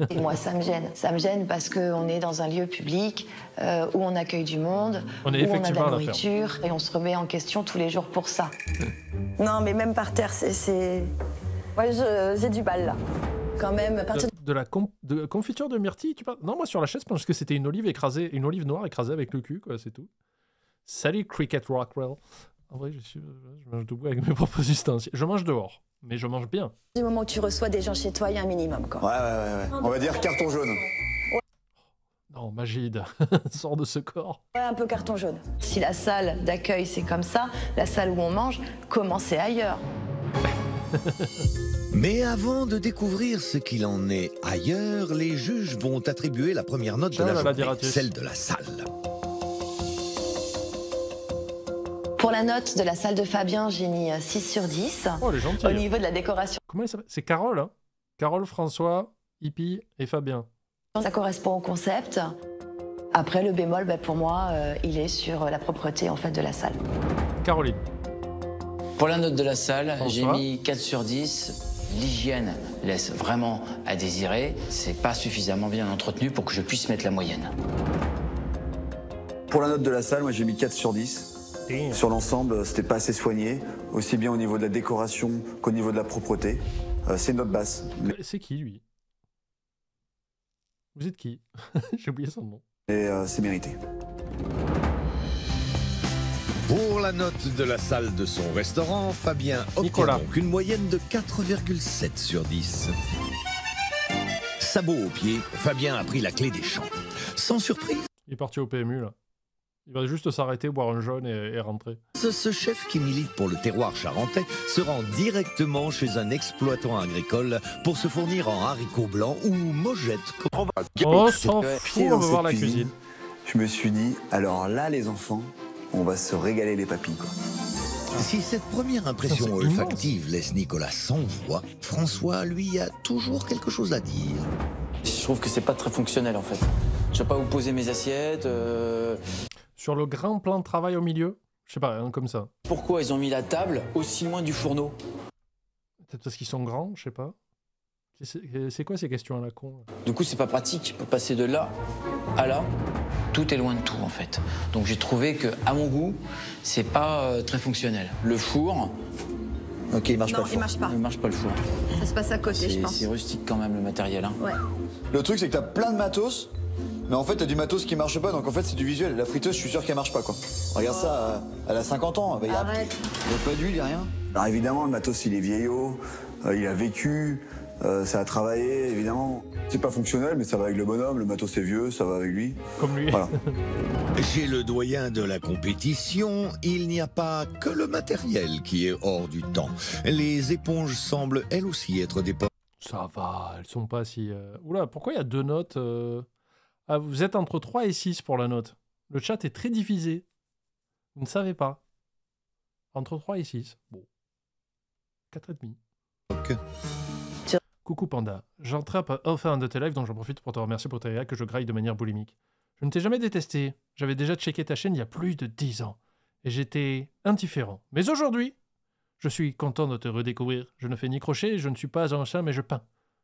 Et moi, ça me gêne. Ça me gêne parce qu'on est dans un lieu public où on accueille du monde, On est où on a de effectivement la à la ferme. nourriture, et on se remet en question tous les jours pour ça. Non, mais même par terre, c'est... Ouais, j'ai du mal, là. Quand même, à partir De confiture de myrtille, tu parles? Non, moi sur la chaise, je pense que c'était une olive écrasée, une olive noire écrasée avec le cul, quoi, c'est tout. Salut Cricket Rockwell. En vrai, je mange debout avec mes propres ustensiles. Je mange dehors, mais je mange bien. du moment où tu reçois des gens chez toi, il y a un minimum, quoi. Ouais. On va dire carton jaune. Non, Magide, sors de ce corps. Ouais, un peu carton jaune. Si la salle d'accueil, c'est comme ça, la salle où on mange, commencez ailleurs. Mais avant de découvrir ce qu'il en est ailleurs, les juges vont attribuer la première note de la journée, celle de la salle. Pour la note de la salle de Fabien, j'ai mis 6 sur 10. Oh, elle est gentille. Au niveau de la décoration, Comment il s'appelle? C'est Carole, hein? Carole, François, Hippie et Fabien. ça correspond au concept. Après, le bémol, pour moi, il est sur la propreté en fait, de la salle. Caroline. Pour la note de la salle, j'ai François. mis 4 sur 10. L'hygiène laisse vraiment à désirer. C'est pas suffisamment bien entretenu pour que je puisse mettre la moyenne. Pour la note de la salle, moi j'ai mis 4 sur 10. Sur l'ensemble, c'était pas assez soigné, aussi bien au niveau de la décoration qu'au niveau de la propreté. C'est une note basse. C'est qui, lui? Vous êtes qui? J'ai oublié son nom. Et c'est mérité. Pour la note de la salle de son restaurant, Fabien obtient donc une moyenne de 4,7 sur 10. Sabot au pied, Fabien a pris la clé des champs. Sans surprise. Il est parti au PMU, là. Il va juste s'arrêter, boire un jaune et rentrer. Ce chef qui milite pour le terroir charentais se rend directement chez un exploitant agricole pour se fournir en haricots blancs ou mojettes. On s'en fout, on va voir la cuisine. Je me suis dit, alors là, les enfants, on va se régaler les papilles, quoi. Si cette première impression olfactive laisse Nicolas sans voix, François, lui, a toujours quelque chose à dire. Je trouve que c'est pas très fonctionnel en fait. Je sais pas où poser mes assiettes. Sur le grand plan de travail au milieu, je sais pas, hein, comme ça. Pourquoi ils ont mis la table aussi loin du fourneau? Peut-être parce qu'ils sont grands, je sais pas. C'est quoi ces questions à la con là? Du coup, c'est pas pratique pour passer de là à là. Tout est loin de tout en fait. Donc j'ai trouvé que, à mon goût, c'est pas très fonctionnel. Le four. Ok, il marche pas le four. Il marche pas. Il marche pas le four. Ça se passe à côté, je pense. C'est rustique quand même le matériel. Hein. Ouais. Le truc, c'est que t'as plein de matos, mais en fait, t'as du matos qui marche pas, donc en fait, c'est du visuel. La friteuse, je suis sûr qu'elle marche pas, quoi. Regarde ça, elle a 50 ans. Bah, Arrête. Y a pas d'huile, y a rien. Alors évidemment, le matos, il est vieillot, il a vécu, ça a travaillé, évidemment. C'est pas fonctionnel, mais ça va avec le bonhomme. Le matos, c'est vieux, ça va avec lui. Comme lui. Voilà. Chez le doyen de la compétition, il n'y a pas que le matériel qui est hors du temps. Les éponges semblent elles aussi être des... Ça va, elles sont pas si... Oula, pourquoi il y a 2 notes Ah, vous êtes entre 3 et 6 pour la note. Le chat est très divisé. Vous ne savez pas. Entre 3 et 6. Bon. 4,5. Coucou Panda. J'entrape enfin un de tes lives, donc j'en profite pour te remercier pour tes réacts que je graille de manière boulimique. Je ne t'ai jamais détesté. J'avais déjà checké ta chaîne il y a plus de 10 ans. Et j'étais indifférent. Mais aujourd'hui, je suis content de te redécouvrir. Je ne fais ni crochet, je ne suis pas un chat, mais je peins.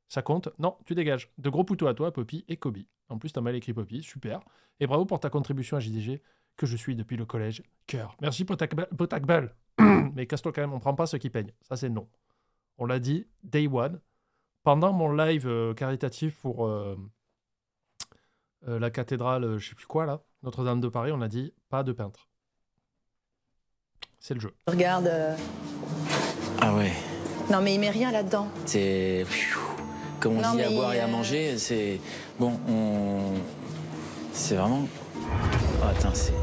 Ça compte? Non, tu dégages. De gros poutots à toi, Poppy et Kobe. En plus, t'as mal écrit Poppy, super. Et bravo pour ta contribution à JDG, que je suis depuis le collège. Cœur. Merci Potakbal. Mais casse-toi quand même, on prend pas ce qui peigne. Ça, c'est non. On l'a dit, day one. Pendant mon live caritatif pour la cathédrale, je sais plus quoi là, Notre-Dame de Paris, on a dit pas de peintre. C'est le jeu. Regarde. Ah ouais. Non, mais il met rien là-dedans. C'est... Comme on Non, dit, à mais boire et à manger, c'est... Bon, c'est vraiment... Oh, attends, c'est...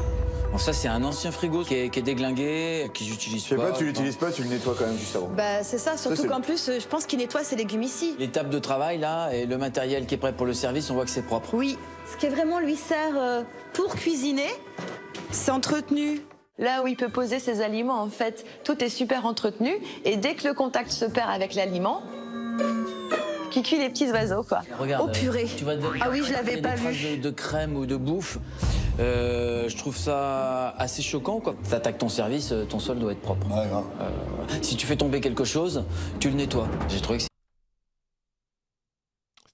Bon, ça, c'est un ancien frigo qui est déglingué, que j'utilise pas. Je sais pas, tu l'utilises pas, tu le nettoies quand même juste avant. Bah, c'est ça, surtout qu'en plus, je pense qu'il nettoie ses légumes ici. Les tables de travail, là, et le matériel qui est prêt pour le service, on voit que c'est propre. Oui, ce qui est vraiment lui sert pour cuisiner, c'est entretenu. Là où il peut poser ses aliments, en fait, tout est super entretenu. Et dès que le contact se perd avec l'aliment, qui cuit les petits oiseaux, quoi. Regarde, oh purée. Tu vas ah oui, je l'avais pas vu. De crème ou de bouffe, je trouve ça assez choquant, quoi. T'attaques ton service, ton sol doit être propre. Ouais, grave. Si tu fais tomber quelque chose, tu le nettoies. J'ai trouvé que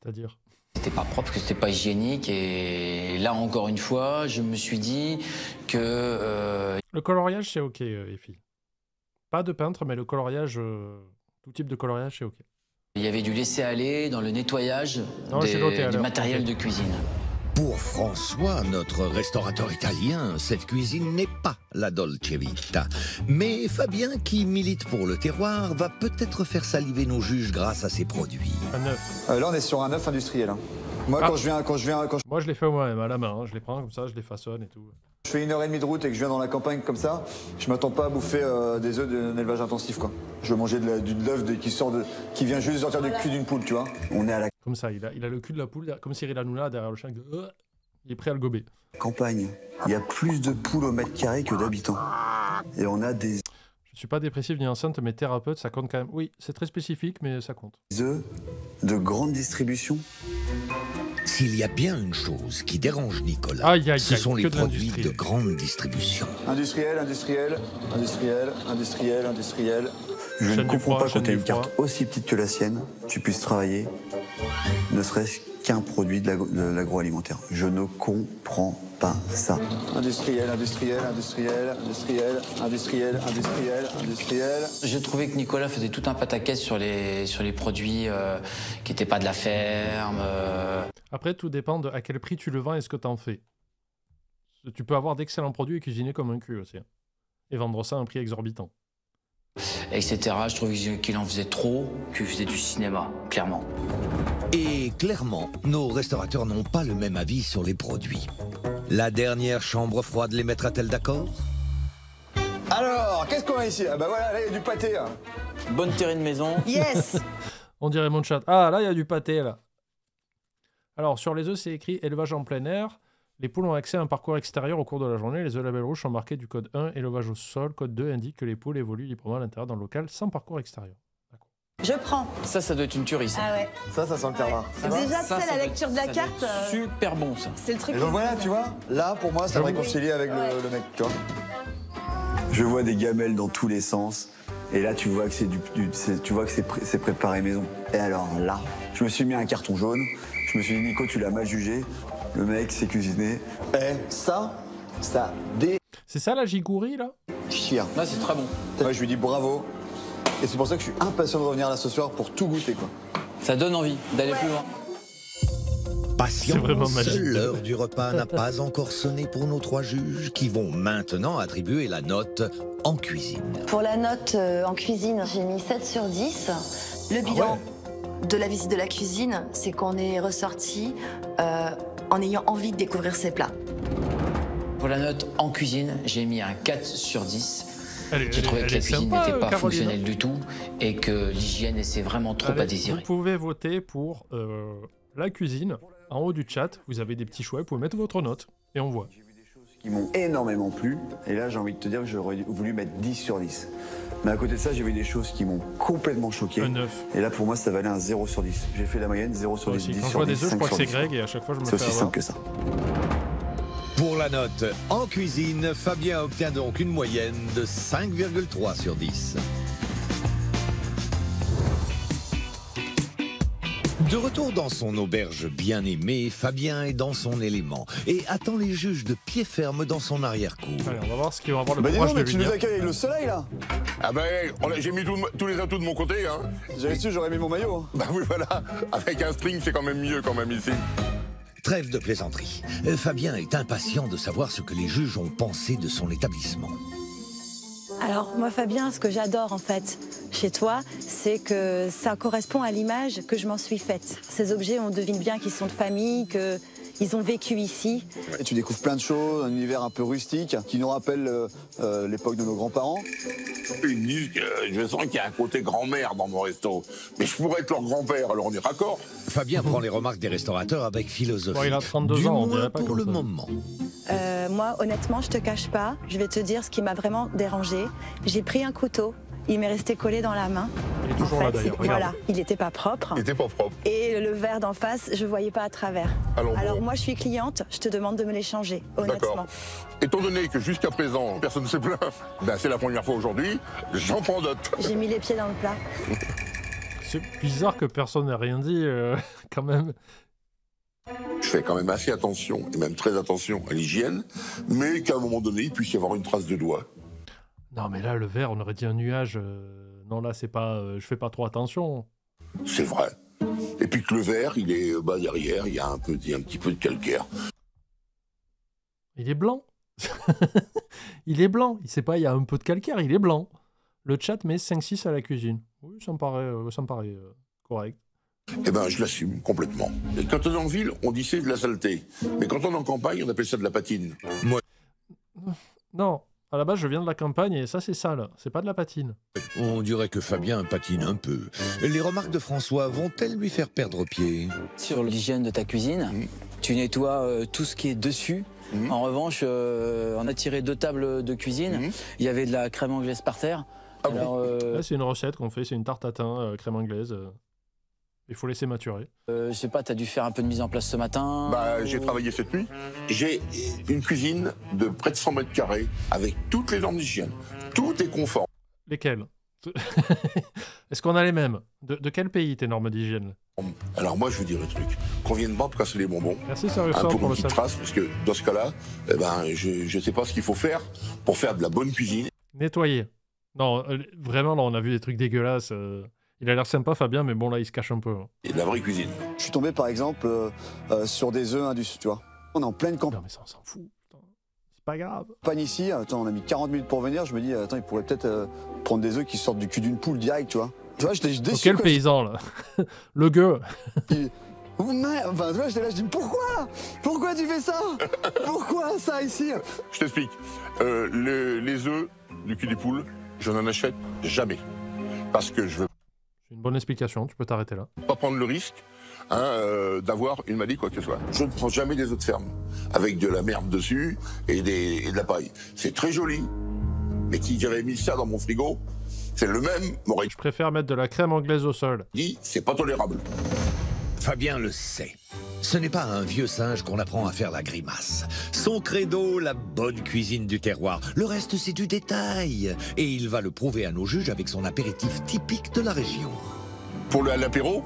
c'est-à-dire c'était pas propre, que c'était pas hygiénique, et là encore une fois, je me suis dit que... Le coloriage, c'est ok, Effie. Pas de peintre, mais le coloriage, tout type de coloriage, c'est ok. Il y avait du laisser-aller dans le nettoyage du matériel de cuisine. Pour François, notre restaurateur italien, cette cuisine n'est pas la Dolce Vita. Mais Fabien, qui milite pour le terroir, va peut-être faire saliver nos juges grâce à ses produits. Un œuf. Là, on est sur un œuf industriel. Hein. Moi, quand je viens... Moi, je les fais moi-même, à la main. Hein. Je les prends comme ça, je les façonne et tout. Je fais 1h30 de route et que je viens dans la campagne comme ça, je m'attends pas à bouffer des œufs d'un élevage intensif, quoi. Je veux manger de l'œuf qui vient juste de sortir du cul d'une poule, tu vois. On est à la Comme ça, il a le cul de la poule, comme Cyril Hanouna derrière le chien. Il est prêt à le gober. campagne. Il y a plus de poules au mètre carré que d'habitants. Et on a des... Je suis pas dépressif ni enceinte, mais thérapeute, ça compte quand même. Oui, c'est très spécifique, mais ça compte. œufs de grande distribution. S'il y a bien une chose qui dérange Nicolas, ce sont les produits de grande distribution. Industriel, industriel, industriel, industriel, industriel. Je ne comprends pas quand tu as une carte aussi petite que la sienne, tu puisses travailler, ne serait-ce qu'un produit de l'agroalimentaire. Je ne comprends pas ça. Industriel, industriel, industriel, industriel, industriel, industriel, industriel. J'ai trouvé que Nicolas faisait tout un pataquès sur les produits qui n'étaient pas de la ferme. Après, tout dépend de à quel prix tu le vends et ce que tu en fais. Tu peux avoir d'excellents produits et cuisiner comme un cul aussi. Hein. Et vendre ça à un prix exorbitant. Etc. Je trouvais qu'il en faisait trop, qu'il faisait du cinéma, clairement. Et clairement, nos restaurateurs n'ont pas le même avis sur les produits. La dernière chambre froide les mettra-t-elle d'accord? Alors, qu'est-ce qu'on a ici? Ah bah voilà, là il y a du pâté. Hein. Bonne terrain de maison. Yes. On dirait mon chat. Ah, là, il y a du pâté, là. Alors, sur les œufs, c'est écrit élevage en plein air. Les poules ont accès à un parcours extérieur au cours de la journée. Les œufs label rouge sont marqués du code 1. Élevage au sol. Code 2 indique que les poules évoluent librement à l'intérieur dans le local sans parcours extérieur. Je prends. Ça doit être une tuerie, ça. Ah ouais. Ça sent le terroir. Déjà, Ça, tu sais, ça la doit lecture de être- la ça doit carte, être super bon, ça. c'est le truc. Et donc voilà, tu vois, là pour moi ça me réconcilie avec le mec, tu vois. Je vois des gamelles dans tous les sens. Et là tu vois que c'est préparé maison. Et alors là, je me suis mis un carton jaune. Je me suis dit Nico, tu l'as mal jugé. Le mec s'est cuisiné. Et ça C'est ça la gigouri, là? déchire. Là, c'est très bon. Ouais, je lui dis bravo. Et c'est pour ça que je suis impatient de revenir là ce soir pour tout goûter, quoi. Ça donne envie d'aller plus loin. C'est vraiment Patience, magique. l'heure du repas n'a pas encore sonné pour nos 3 juges qui vont maintenant attribuer la note en cuisine. Pour la note en cuisine, j'ai mis 7 sur 10. Le bilan de la visite de la cuisine, c'est qu'on est ressorti en ayant envie de découvrir ces plats. Pour la note en cuisine, j'ai mis un 4 sur 10. Elle J'ai trouvé est que la cuisine sympa, n'était pas Caroline. fonctionnelle du tout et que l'hygiène laissait vraiment trop Allez, à désirer. vous pouvez voter pour la cuisine. En haut du chat, vous avez des petits choix. Vous pouvez mettre votre note et on voit. Qui m'ont énormément plu. Et là, j'ai envie de te dire que j'aurais voulu mettre 10 sur 10. Mais à côté de ça, j'ai vu des choses qui m'ont complètement choqué. Un 9. Et là, pour moi, ça valait un 0 sur 10. J'ai fait la moyenne 0 sur Moi 10, aussi. 10 Quand je sur vois 10, des œufs, je 5 crois que sur c'est 10. Greg et à chaque fois, je me C'est fais aussi avoir. simple que ça. Pour la note en cuisine, Fabien obtient donc une moyenne de 5,3 sur 10. De retour dans son auberge bien-aimée, Fabien est dans son élément et attend les juges de pied ferme dans son arrière-cour. Allez, on va voir ce qu'ils vont avoir le Bah dis courage donc, de mais lui tu nous dire. accueilles avec le soleil, là. Ah ben, j'ai mis tous les atouts de mon côté, hein. J'avais su, j'aurais mis mon maillot. Hein. Bah oui, voilà. Avec un string, c'est quand même mieux, quand même, ici. Trêve de plaisanterie. Fabien est impatient de savoir ce que les juges ont pensé de son établissement. Alors moi Fabien, ce que j'adore en fait chez toi, c'est que ça correspond à l'image que je m'en suis faite. Ces objets, on devine bien qu'ils sont de famille, qu'ils ont vécu ici. Et tu découvres plein de choses, un univers un peu rustique qui nous rappelle l'époque de nos grands-parents. Ils disent que je sens qu'il y a un côté grand-mère dans mon resto. Mais je pourrais être leur grand-père, alors on est raccord. Fabien prend les remarques des restaurateurs avec philosophie. Bon, il a 32 du ans, on moins dirait pas pour comme le ça. moment. Moi, honnêtement, je te cache pas, je vais te dire ce qui m'a vraiment dérangée. J'ai pris un couteau, il m'est resté collé dans la main. Il est toujours En là fait, d'ailleurs. voilà, Regarde. il n'était pas propre. Il était pas propre. Et le verre d'en face, je voyais pas à travers. Alors bon. Moi, je suis cliente, je te demande de me les changer, honnêtement. D'accord. Étant donné que jusqu'à présent, personne ne s'est plaint, ben c'est la première fois aujourd'hui, j'en prends note. J'ai mis les pieds dans le plat. C'est bizarre que personne n'ait rien dit, quand même. Je fais quand même assez attention, et même très attention à l'hygiène, mais qu'à un moment donné, il puisse y avoir une trace de doigt. Non, mais là, le verre, on aurait dit un nuage. Non, là, c'est pas. Je fais pas trop attention. C'est vrai. Et puis que le verre, il est derrière, il y a un petit peu de calcaire. Il est blanc. Il est blanc. Il sait pas, il y a un peu de calcaire, il est blanc. Le chat met 5-6 à la cuisine. Oui, ça me paraît correct. Eh ben, je l'assume complètement. Et quand on est en ville, on dit c'est de la saleté. Mais quand on est en campagne, on appelle ça de la patine. Moi, Non, à la base, je viens de la campagne et ça, c'est sale. C'est pas de la patine. on dirait que Fabien patine un peu. Les remarques de François vont-elles lui faire perdre pied? Sur l'hygiène de ta cuisine, tu nettoies tout ce qui est dessus. En revanche, on a tiré 2 tables de cuisine. Il y avait de la crème anglaise par terre. Ah Alors, Là, c'est une recette qu'on fait, c'est une tarte à thym, crème anglaise. Il faut laisser maturer. je sais pas, t'as dû faire un peu de mise en place ce matin. Bah, j'ai travaillé cette nuit. J'ai une cuisine de près de 100 mètres carrés avec toutes les normes d'hygiène. Tout est conforme. Lesquelles? Est-ce qu'on a les mêmes? De quel pays tes normes d'hygiène? Alors moi, je vous dis le truc. Qu'on vienne pas me casser les bonbons. Merci, sérieux, Pour pour une le petite sel. trace, parce que dans ce cas-là, eh ben, je sais pas ce qu'il faut faire pour faire de la bonne cuisine. Nettoyer. Non, vraiment, là, on a vu des trucs dégueulasses. Il a l'air sympa, Fabien, mais bon, là, il se cache un peu. Hein. Et de la vraie cuisine. Je suis tombé par exemple sur des œufs indus, tu vois. On est en pleine campagne. Non, mais ça, on s'en fout. Putain. C'est pas grave. Ici, attends, on a mis 40 minutes pour venir. Je me dis, attends, il pourrait peut-être prendre des œufs qui sortent du cul d'une poule direct, tu vois. Tu vois, j'étais déçu. Quel quoi. paysan, là? Le gueux. Enfin, tu vois, j'étais là, je dis pourquoi? Pourquoi tu fais ça? Pourquoi ça ici? Je t'explique. Les œufs du cul des poules, je n'en achète jamais. Parce que je veux C'est une bonne explication, tu peux t'arrêter là. pas prendre le risque d'avoir une maladie, quoi que ce soit. Je ne prends jamais des œufs de ferme, avec de la merde dessus et de la paille. C'est très joli, mais si j'avais mis ça dans mon frigo, c'est le même, m'aurait Je préfère mettre de la crème anglaise au sol. dit, c'est pas tolérable. Fabien le sait. Ce n'est pas à un vieux singe qu'on apprend à faire la grimace. Son credo, la bonne cuisine du terroir. Le reste, c'est du détail. Et il va le prouver à nos juges avec son apéritif typique de la région. Pour l'apéro,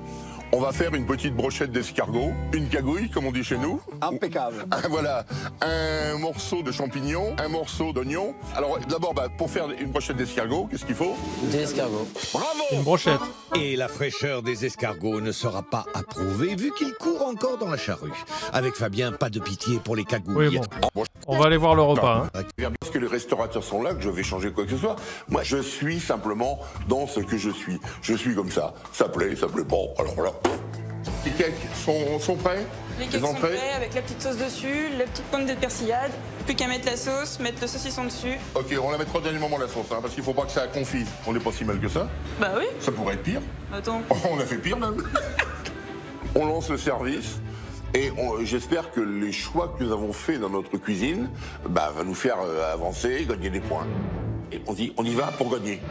on va faire une petite brochette d'escargot, une cagouille, comme on dit chez nous. Impeccable. Voilà, un morceau de champignon, un morceau d'oignon. Alors d'abord, pour faire une brochette d'escargot, qu'est-ce qu'il faut? Des escargots. Bravo! Une brochette. Et la fraîcheur des escargots ne sera pas approuvée vu qu'il court encore dans la charrue. Avec Fabien, pas de pitié pour les cagouilles. Oui, bon. On va aller voir le repas. Hein. Parce que les restaurateurs sont là, que je vais changer quoi que ce soit. Moi, je suis simplement dans ce que je suis. Je suis comme ça. Ça plaît pas. Alors voilà. Les cakes sont prêts? Les cakes sont entrées prêts avec la petite sauce dessus, la petite pointe de persillade. Plus qu'à mettre la sauce, mettre le saucisson dessus. Ok, on la mettra au dernier moment la sauce, parce qu'il faut pas que ça confise. On n'est pas si mal que ça. Bah oui. Ça pourrait être pire. Attends. On a fait pire même. On lance le service. Et j'espère que les choix que nous avons faits dans notre cuisine va nous faire avancer, gagner des points. Et on dit, on y va pour gagner.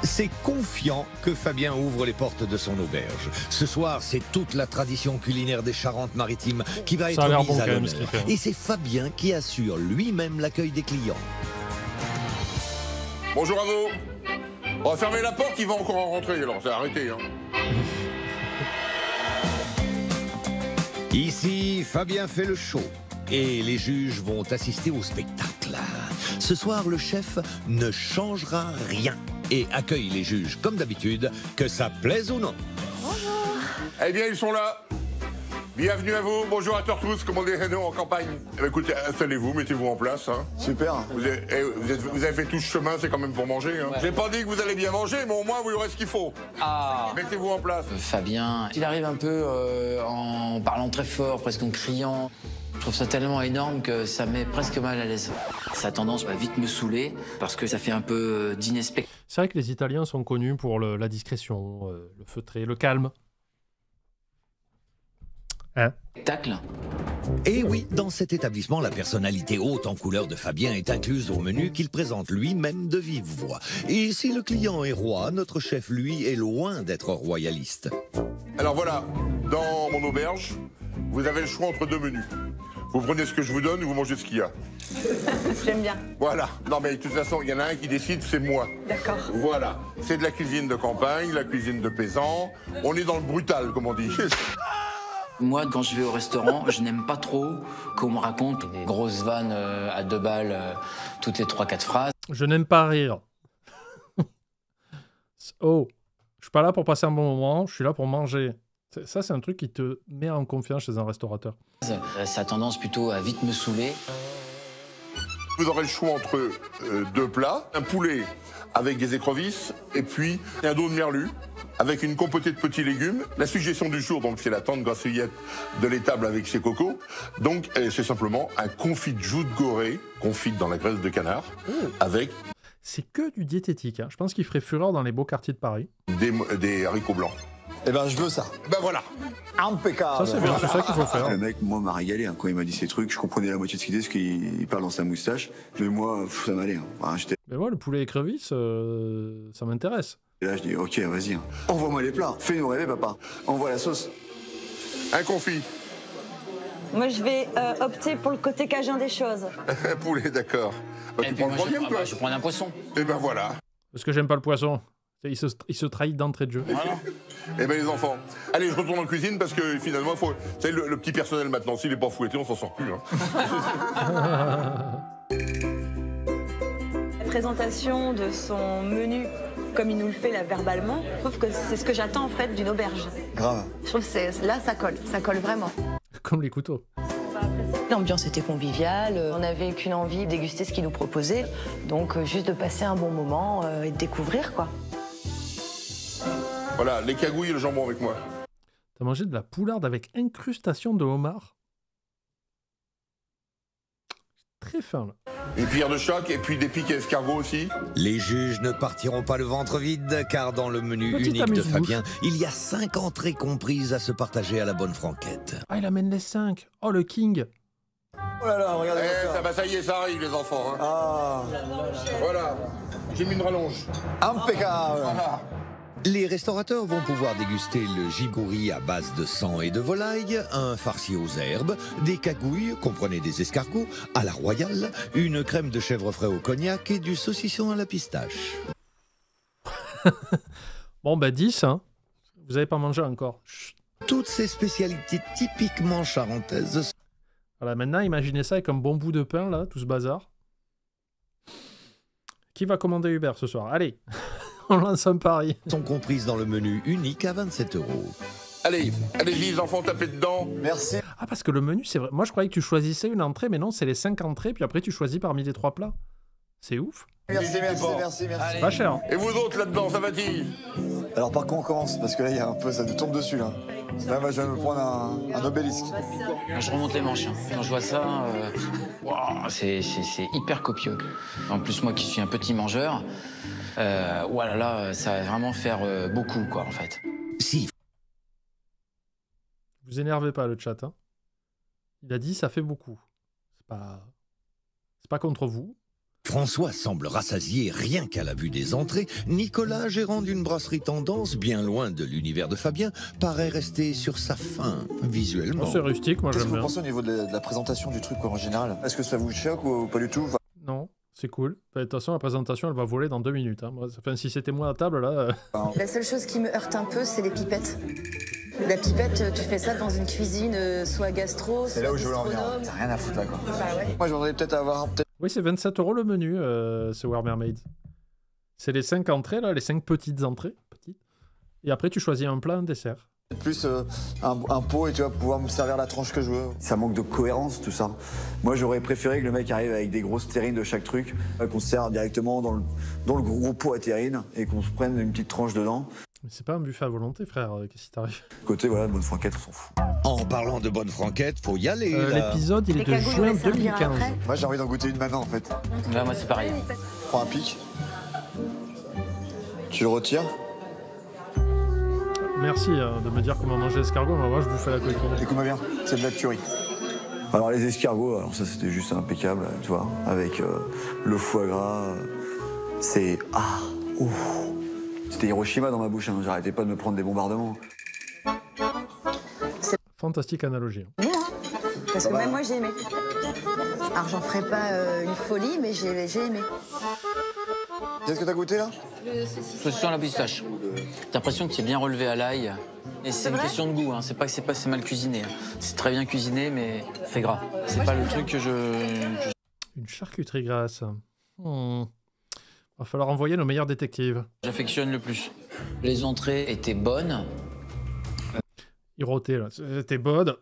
C'est confiant que Fabien ouvre les portes de son auberge. Ce soir, c'est toute la tradition culinaire des Charentes-Maritimes qui va Ça a être l'air mise bon à quand même, ce l'honneur. qu'il fait. Et c'est Fabien qui assure lui-même l'accueil des clients. Bonjour à vous. On va fermer la porte, il va encore en rentrer, alors c'est arrêté. Hein. Ici, Fabien fait le show. Et les juges vont assister au spectacle. Ce soir, le chef ne changera rien et accueille les juges comme d'habitude, que ça plaise ou non. Bonjour. Eh bien, ils sont là. Bienvenue à vous. Bonjour à tous, comme on dit nous en campagne. Eh bien, écoutez, installez-vous, mettez-vous en place. Hein. Super. Vous avez fait tout ce chemin, c'est quand même pour manger. Hein. Ouais. J'ai pas dit que vous allez bien manger, mais au moins, vous aurez ce qu'il faut. Ah. Mettez-vous en place. Fabien, il arrive un peu en parlant très fort, presque en criant. Je trouve ça tellement énorme que ça met presque mal à l'aise. Ça a tendance à vite me saouler parce que ça fait un peu dîner spectacle. C'est vrai que les Italiens sont connus pour la discrétion, le feutré, le calme. Hein? Spectacle. Et oui, dans cet établissement, la personnalité haute en couleur de Fabien est incluse au menu qu'il présente lui-même de vive voix. Et si le client est roi, notre chef, lui, est loin d'être royaliste. Alors voilà, dans mon auberge, vous avez le choix entre deux menus. Vous prenez ce que je vous donne ou vous mangez ce qu'il y a. J'aime bien. Voilà. Non mais de toute façon, il y en a un qui décide, c'est moi. D'accord. Voilà. C'est de la cuisine de campagne, la cuisine de paysan. On est dans le brutal, comme on dit. Moi, quand je vais au restaurant, je n'aime pas trop qu'on me raconte des grosses vannes à 2 balles toutes les 3-4 phrases. Je n'aime pas rire. Oh, je suis pas là pour passer un bon moment, je suis là pour manger. Ça, c'est un truc qui te met en confiance chez un restaurateur. Ça a tendance plutôt à vite me saouler. Vous aurez le choix entre deux plats, un poulet avec des écrevisses et puis un dos de merlu avec une compotée de petits légumes. La suggestion du jour, donc, c'est la tante grassouillette de l'étable avec ses cocos. Donc, c'est simplement un confit de joue de gorée, confite dans la graisse de canard, avec... C'est que du diététique. Hein. Je pense qu'il ferait fureur dans les beaux quartiers de Paris. Des haricots blancs. Eh ben, je veux ça. Ben voilà. Impeccable. Ça, c'est bien, c'est ça qu'il faut faire. Le mec, moi, m'a régalé hein, quand il m'a dit ces trucs. Je comprenais la moitié de ce qu'il disait, parce qu'il parle dans sa moustache. Mais moi, ça m'allait. Hein. Enfin, mais moi, le poulet écrevisse, ça m'intéresse. Et là, je dis, ok, vas-y. Hein. Envoie-moi les plats. Fais-nous rêver, papa. Envoie la sauce. Un confit. Moi, je vais opter pour le côté cajun des choses. Un poulet, d'accord. Bah, tu prends le troisième, toi. Je prends un poisson. Et ben voilà. Parce que j'aime pas le poisson. Il se trahit d'entrée de jeu. Voilà. Eh ben les enfants, allez, je retourne en cuisine parce que finalement, il faut... Vous savez, le petit personnel maintenant, s'il n'est pas fouetté, on s'en sort plus. Hein. La présentation de son menu, comme il nous le fait là verbalement, je trouve que c'est ce que j'attends en fait d'une auberge. Grave. Je trouve que là, ça colle vraiment. Comme les couteaux. L'ambiance était conviviale, on n'avait qu'une envie de déguster ce qu'il nous proposait, donc juste de passer un bon moment et de découvrir quoi. Voilà, les cagouilles et le jambon avec moi. T'as mangé de la poularde avec incrustation de homard? Très fin, là. Une cuillère de choc et puis des pics à escargot aussi. Les juges ne partiront pas le ventre vide, car dans le menu Petite unique de amuse-bouche. Fabien, il y a 5 entrées comprises à se partager à la bonne franquette. Ah, il amène les 5. Oh, le king. Oh là là, regardez Ça y est, ça arrive les enfants. Hein. Ah, Voilà, j'ai mis une rallonge. impeccable. Voilà. Les restaurateurs vont pouvoir déguster le gigouri à base de sang et de volaille, un farci aux herbes, des cagouilles, comprenez des escargots, à la royale, une crème de chèvre frais au cognac et du saucisson à la pistache. Bon, bah 10, hein. Vous avez pas mangé encore. Chut. Toutes ces spécialités typiquement charentaises Voilà, maintenant, imaginez ça avec un bon bout de pain, là, tout ce bazar. Qui va commander Uber ce soir? Allez, on lance un pari. sont comprises dans le menu unique à 27 €. Allez, allez-y les enfants, tapez dedans. Merci. Ah, parce que le menu, c'est vrai. Moi, je croyais que tu choisissais une entrée, mais non, c'est les 5 entrées, puis après, tu choisis parmi les 3 plats. C'est ouf. Merci. C'est pas cher. Hein. Et vous autres là-dedans, ça va-t-il? Alors par contre on commence, parce que là il y a un peu, ça nous tombe dessus là. Là moi je vais me prendre un obélisque. Je remonte les manches. Hein. Quand je vois ça, wow, c'est hyper copieux. En plus, moi qui suis un petit mangeur, voilà, là, ça va vraiment faire beaucoup, quoi, en fait. Si Vous énervez pas le chat. Hein. Il a dit ça fait beaucoup. C'est pas contre vous. François semble rassasié rien qu'à la vue des entrées, Nicolas, gérant d'une brasserie tendance bien loin de l'univers de Fabien, paraît rester sur sa faim visuellement. Oh, c'est rustique, moi Qu'est-ce j'aime que vous bien. pensez au niveau de la présentation du truc quoi, en général? Est-ce que ça vous choque ou pas du tout? Non, c'est cool. De toute façon, la présentation, elle va voler dans 2 minutes. Hein. Moi, enfin, si c'était moi à table, là... La seule chose qui me heurte un peu, c'est les pipettes. La pipette, tu fais ça dans une cuisine, soit gastro, C'est soit là où je veux en venir. gastronome. T'as rien à foutre là quoi. Bah ouais. Moi je voudrais peut-être avoir Oui, c'est 27 € le menu, ce War Mermaid. C'est les 5 entrées, là, les 5 petites entrées. Petites. Et après, tu choisis un plat, un dessert. plus un pot et tu vas pouvoir me servir la tranche que je veux. Ça manque de cohérence tout ça. Moi j'aurais préféré que le mec arrive avec des grosses terrines de chaque truc, qu'on se sert directement dans le gros pot à terrines et qu'on se prenne une petite tranche dedans. Mais c'est pas un buffet à volonté, frère, qu'est-ce qui t'arrive? Côté voilà, bonne franquette, on s'en fout. En parlant de bonne franquette, faut y aller. là. L'épisode, il est de juin 2015. Moi j'ai envie d'en goûter une maintenant en fait. Là, moi, c'est pareil. Prends un pic. Tu le retires. Merci de me dire comment manger l'escargot, mais moi je bouffais la coquille. Écoute-moi bien, c'est de la tuerie. Alors les escargots, alors ça c'était juste impeccable, tu vois, avec le foie gras. C'est... Ah, ouf. C'était Hiroshima dans ma bouche, hein. J'arrêtais pas de me prendre des bombardements. Fantastique analogie. Bon, hein, parce que même moi j'ai aimé. Alors j'en ferai pas une folie, mais j'ai aimé. Qu'est-ce que t'as goûté là? Saucisson à la pistache. T'as l'impression que c'est bien relevé à l'ail. Et c'est une question de goût, hein. C'est pas que c'est mal cuisiné. Hein. C'est très bien cuisiné, mais c'est gras. C'est pas le truc que je... Une charcuterie grasse. Va falloir envoyer nos meilleurs détectives. J'affectionne le plus. Les entrées étaient bonnes. Il rotait là. C'était bonne.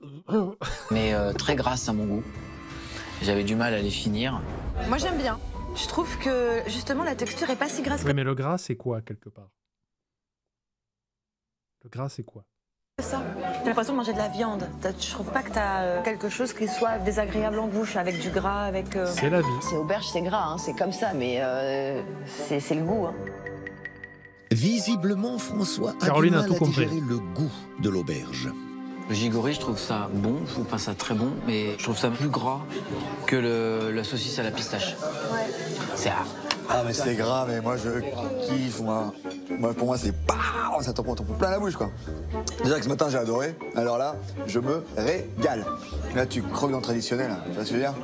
Mais très grasses à mon goût. J'avais du mal à les finir. Moi j'aime bien. Je trouve que justement la texture est pas si grasse Oui, mais le gras, c'est quoi, quelque part? Le gras, c'est quoi? que ça. J'ai l'impression de manger de la viande. Je trouve pas que t'as quelque chose qui soit désagréable en bouche, avec du gras, avec... C'est la vie. C'est auberge, c'est gras, hein, c'est comme ça, mais c'est le goût. Hein. Visiblement, François a Caroline du a mal tout à compris. digérer le goût de l'auberge. Le gigory, je trouve ça bon, je trouve pas ça très bon, mais je trouve ça plus gras que la saucisse à la pistache. Ouais. C'est Ah mais c'est grave, mais moi je kiffe, moi. Pour moi c'est PAH, ça t'en prend plein la bouche quoi. Déjà que ce matin j'ai adoré, alors là, je me régale. Là tu croques dans le traditionnel, hein. Tu vois ce que je veux dire?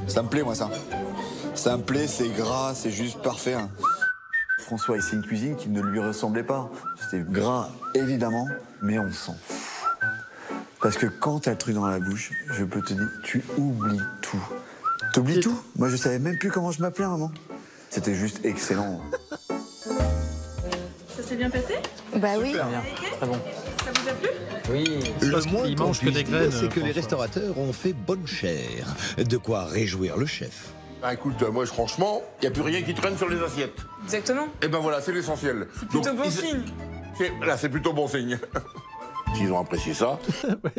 Ça me plaît moi ça. Ça me plaît, c'est gras, c'est juste parfait. Hein. François, c'est une cuisine qui ne lui ressemblait pas. C'était gras évidemment, mais on s'en fout. Parce que quand t'as le truc dans la bouche, je peux te dire, tu oublies tout. T'oublies tout? Moi je savais même plus comment je m'appelais à un moment. C'était juste excellent. Ça s'est bien passé? Bah oui. bien, très bon. Ça vous a plu? Oui. Parce Le moins qu'il qu'on mange que puisse des dire, graines, c'est que les François. restaurateurs ont fait bonne chère. De quoi réjouir le chef. Bah écoute, moi franchement, il n'y a plus rien qui traîne sur les assiettes. Exactement. Et ben voilà, c'est l'essentiel. C'est plutôt Donc, bon signe. Ok, là c'est plutôt bon signe. S'ils ont apprécié ça. Ouais,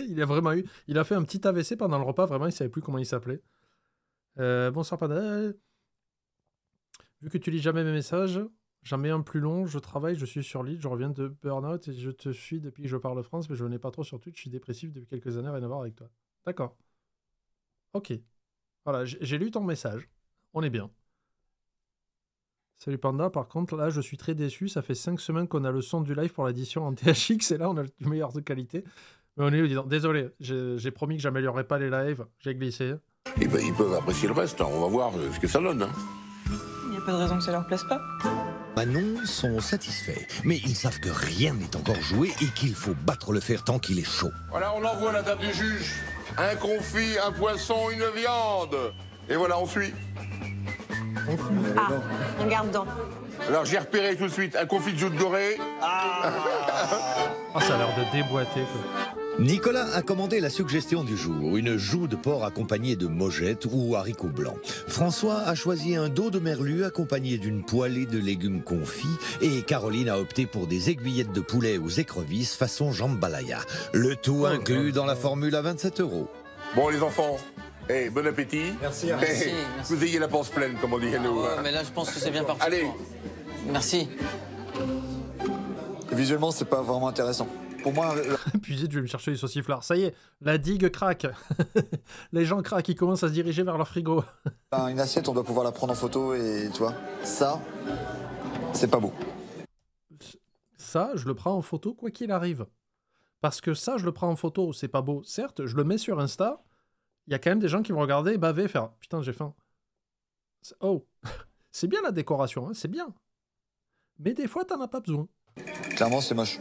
il a fait un petit AVC pendant le repas, vraiment, il savait plus comment il s'appelait. Bonsoir Panda. Vu que tu lis jamais mes messages, j'en mets un plus long, je travaille, je suis sur l'île, je reviens de burn-out et je te suis depuis que je parle France, mais je n'ai pas trop sur Twitch, je suis dépressif depuis quelques années, rien à voir avec toi. D'accord. Ok. Voilà, j'ai lu ton message. On est bien. Salut Panda, par contre, là, je suis très déçu. Ça fait 5 semaines qu'on a le son du live pour l'édition en THX, et là, on a le meilleur de qualité. Mais on est disant, désolé, j'ai promis que j'améliorerais pas les lives, j'ai glissé. Et ben, ils peuvent apprécier le reste, hein. On va voir ce que ça donne. Hein. Il n'y a pas de raison que ça leur plaise pas. Manon sont satisfaits, mais ils savent que rien n'est encore joué et qu'il faut battre le fer tant qu'il est chaud. Voilà, on envoie à la table du juge. Un confit, un poisson, une viande. Et voilà, on suit. Ah, on garde dedans. Alors j'ai repéré tout de suite un confit de joute dorée. Ah, ça a l'air de déboîter, quoi. Nicolas a commandé la suggestion du jour, une joue de porc accompagnée de mojettes ou haricots blancs. François a choisi un dos de merlu accompagné d'une poêlée de légumes confits et Caroline a opté pour des aiguillettes de poulet aux écrevisses façon jambalaya. Le tout inclus dans la formule à 27 €. Bon les enfants, bon appétit. Merci. Merci. Vous ayez la panse pleine, comme on dit. Mais là, je pense que c'est bien parti. Allez. Merci. Visuellement, c'est pas vraiment intéressant. Pour moi... Puisez, je vais me chercher les sauciflards. Ça y est, la digue craque. Les gens craquent, ils commencent à se diriger vers leur frigo. Une assiette, on doit pouvoir la prendre en photo et tu vois, ça, c'est pas beau. Ça, je le prends en photo quoi qu'il arrive. Parce que ça, je le prends en photo, c'est pas beau. Certes, je le mets sur Insta, il y a quand même des gens qui vont regarder, baver, faire « Putain, j'ai faim ». Oh, c'est bien la décoration, hein, c'est bien. Mais des fois, t'en as pas besoin. Clairement, c'est moche.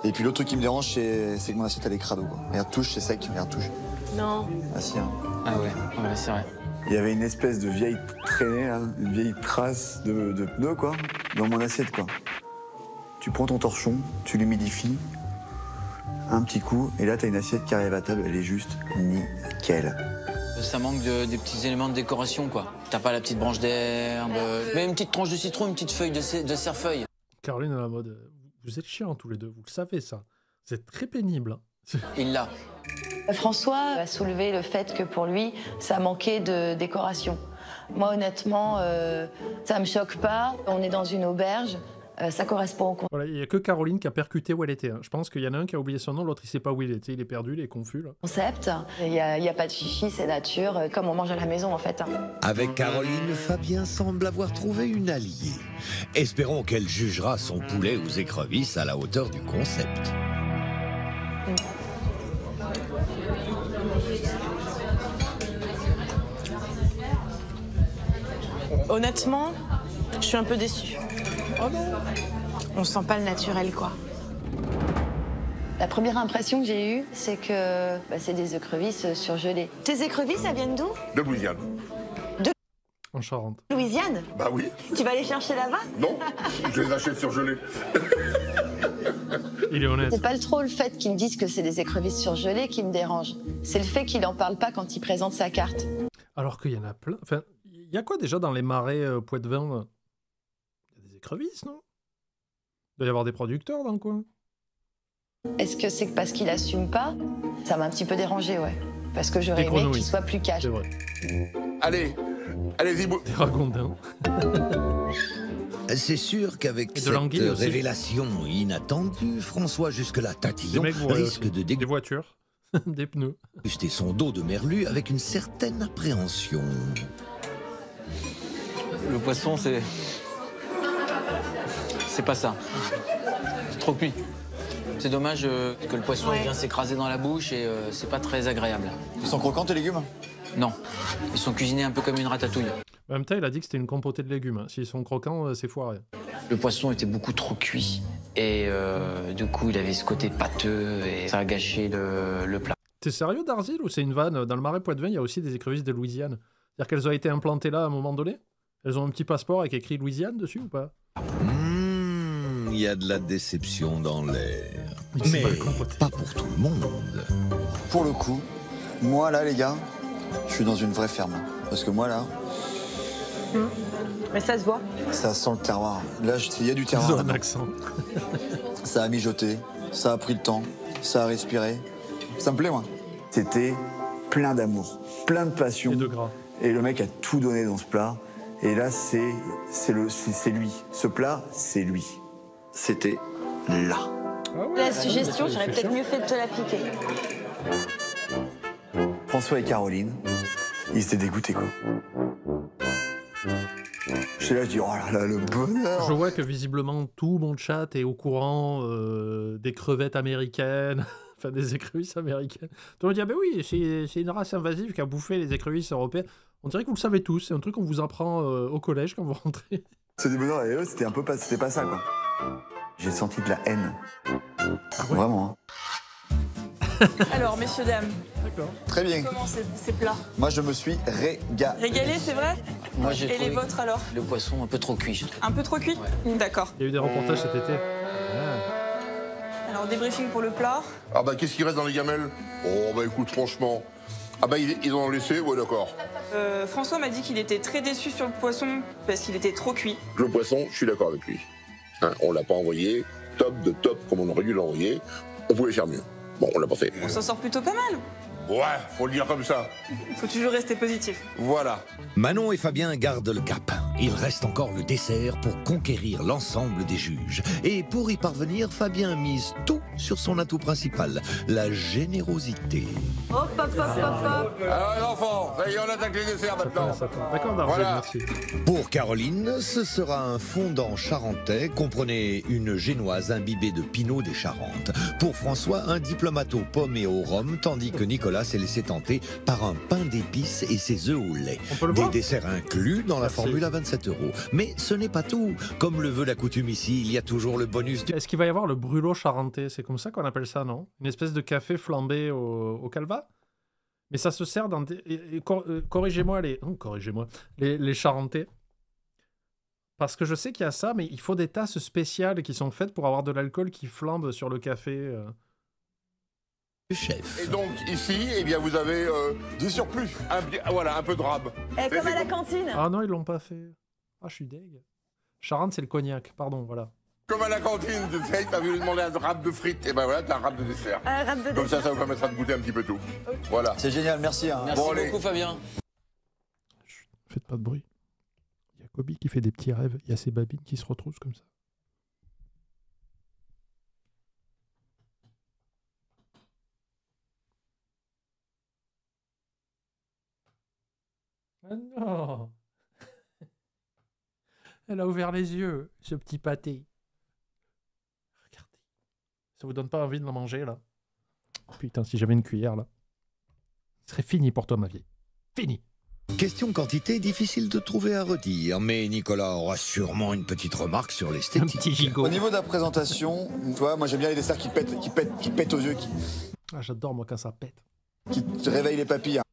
Et puis l'autre truc qui me dérange, c'est que mon assiette, elle est crado, quoi. Regarde, touche, c'est sec, regarde, touche. Non. Ah si, hein. Ah ouais, c'est vrai. Il y avait une espèce de vieille traînée, là, une vieille trace de pneu, quoi, dans mon assiette, quoi. Tu prends ton torchon, tu l'humidifies, un petit coup, et là, t'as une assiette qui arrive à table, elle est juste nickel. Ça manque des petits éléments de décoration, quoi. T'as pas la petite branche d'herbe, mais une petite tranche de citron, une petite feuille de cerfeuil. Caroline à la mode, vous êtes chiants tous les deux, vous le savez ça. C'est très pénible. Hein. Il l'a. François a soulevé le fait que pour lui, ça manquait de décoration. Moi, honnêtement, ça me choque pas. On est dans une auberge, ça correspond au Voilà, il n'y a que Caroline qui a percuté où elle était. Hein. Je pense qu'il y en a un qui a oublié son nom, l'autre il sait pas où il était. Il est perdu, il est confus. Là. concept. Il n'y a pas de chichi, c'est nature, comme on mange à la maison en fait. Avec Caroline, Fabien semble avoir trouvé une alliée. Espérons qu'elle jugera son poulet aux écrevisses à la hauteur du concept. Honnêtement, je suis un peu déçue. Oh non. On sent pas le naturel, quoi. La première impression que j'ai eue, c'est que c'est des écrevisses surgelées. Tes écrevisses, elles viennent d'où? De Louisiane. En Charente. Louisiane? Bah oui. Tu vas les chercher là-bas? Non, je les achète surgelés. Il est honnête. C'est pas trop le fait qu'ils me disent que c'est des écrevisses surgelées qui me dérange. C'est le fait qu'il en parle pas quand il présente sa carte. Alors qu'il y en a plein. Enfin, il y a quoi déjà dans les marais Poitevin? Il y a des écrevisses, non? Il doit y avoir des producteurs dans le coin. Est-ce que c'est parce qu'il assume pas? Ça m'a un petit peu dérangé, ouais. Parce que j'aurais aimé qu'il soit plus cash. C'est vrai. Allez, allez-y. Des ragondins. C'est sûr qu'avec cette révélation inattendue, François, jusque-là tatillon, risque de des voitures, des pneus. Déguster son dos de merlu avec une certaine appréhension. Le poisson, c'est pas ça. C'est trop cuit. C'est dommage que le poisson vienne s'écraser dans la bouche et c'est pas très agréable. Ils sont croquants tes légumes? Non. Ils sont cuisinés un peu comme une ratatouille. En même temps, il a dit que c'était une compotée de légumes. Hein. S'ils sont croquants, c'est foiré. Le poisson était beaucoup trop cuit. Et du coup, il avait ce côté pâteux et ça a gâché le plat. T'es sérieux, Darzil, ou c'est une vanne? Dans le marais Poitevin, il y a aussi des écrevisses de Louisiane. C'est-à-dire qu'elles ont été implantées là à un moment donné? Elles ont un petit passeport avec écrit Louisiane dessus ou pas? Il y a de la déception dans l'air. Mais pas pour tout le monde. Pour le coup, moi là, les gars, je suis dans une vraie ferme. Parce que moi là, Mais ça se voit. Ça sent le terroir. Là, il y a du terroir. Ils ont un là-dedans. accent. Ça a mijoté, ça a pris le temps, ça a respiré. Ça me plaît, moi. C'était plein d'amour, plein de passion. Et de gras. Et le mec a tout donné dans ce plat. Et là, c'est lui. Ce plat, c'est lui. C'était là. Ah ouais, La suggestion, j'aurais peut-être mieux fait de te l'appliquer. François et Caroline, ils étaient dégoûtés, quoi. J'étais là, je dis, oh là là, le bonheur. Je vois que visiblement tout mon chat est au courant des crevettes américaines, enfin des écrevisses américaines. Tout le monde dit, ah ben oui, c'est une race invasive qui a bouffé les écrevisses européennes. On dirait que vous le savez tous, c'est un truc qu'on vous apprend au collège quand vous rentrez. C'est du bonheur, et eux, c'était un peu pas, c'était pas ça, quoi. J'ai senti de la haine. Ah ouais. Vraiment. Hein. Alors, messieurs, dames, D'accord. Très bien. comment ces plats? Moi, je me suis régalé. Régalé, c'est vrai? Moi, j'ai Et les trouvé vôtres alors? le poisson un peu trop cuit, je trouve. Un peu trop cuit? D'accord. Il y a eu des reportages cet été. Ah. Alors, débriefing pour le plat. Ah bah qu'est-ce qui reste dans les gamelles? Oh bah écoute, franchement. Ah bah ils en ont laissé, ouais d'accord. François m'a dit qu'il était très déçu sur le poisson parce qu'il était trop cuit. Le poisson, je suis d'accord avec lui. Hein, on l'a pas envoyé top de top comme on aurait dû l'envoyer. On pouvait faire mieux. Bon, on l'a pas fait. On s'en sort plutôt pas mal. Ouais, faut le dire comme ça. Faut toujours rester positif. Voilà. Manon et Fabien gardent le cap. Il reste encore le dessert pour conquérir l'ensemble des juges. Et pour y parvenir, Fabien mise tout sur son atout principal, la générosité. Hop, hop, hop, hop, hop. Alors les enfants, ça y est, on attaque les desserts maintenant. D'accord, Darzel, Voilà. merci. Pour Caroline, ce sera un fondant charentais. Comprenez une génoise imbibée de Pinot des Charentes. Pour François, un diplomato pomme et au rhum, tandis que Nicolas s'est laissé tenter par un pain d'épices et ses œufs au lait. On peut le Des voir desserts inclus dans la Merci. formule à 27 €. Mais ce n'est pas tout. Comme le veut la coutume ici, il y a toujours le bonus du... Est-ce qu'il va y avoir le brûlot charentais? C'est comme ça qu'on appelle ça, non? Une espèce de café flambé au calva? Mais ça se sert dans des... corrigez-moi les charentais. Parce que je sais qu'il y a ça, mais il faut des tasses spéciales qui sont faites pour avoir de l'alcool qui flambe sur le café. chef. Et donc ici, eh bien vous avez du surplus. Voilà, un peu de rab. Comme à la cantine. Ah non, ils l'ont pas fait. Ah, je suis deg. Charente, c'est le cognac. Pardon, voilà. Comme à la cantine, tu sais, t'as voulu demander un rab de frites, et ben voilà, t'as un rab de dessert. Un rab de Comme ça, dessert. ça vous permettra de goûter un petit peu tout. Voilà. C'est génial, merci. Hein. Merci Bon, allez. beaucoup, Fabien. Chut, faites pas de bruit. Il y a Kobe qui fait des petits rêves. Il y a ses babines qui se retroussent comme ça. Ah non! Elle a ouvert les yeux, ce petit pâté. Regardez. Ça vous donne pas envie de l'en manger, là? Putain, si j'avais une cuillère, là. Ce serait fini pour toi, ma vieille. Fini! Question quantité, difficile de trouver à redire, mais Nicolas aura sûrement une petite remarque sur Un l'esthétique. petit gigot. Au niveau de la présentation, tu vois, moi j'aime bien les desserts qui pètent aux yeux, Ah, j'adore, moi, quand ça pète. qui te réveillent les papilles. Hein.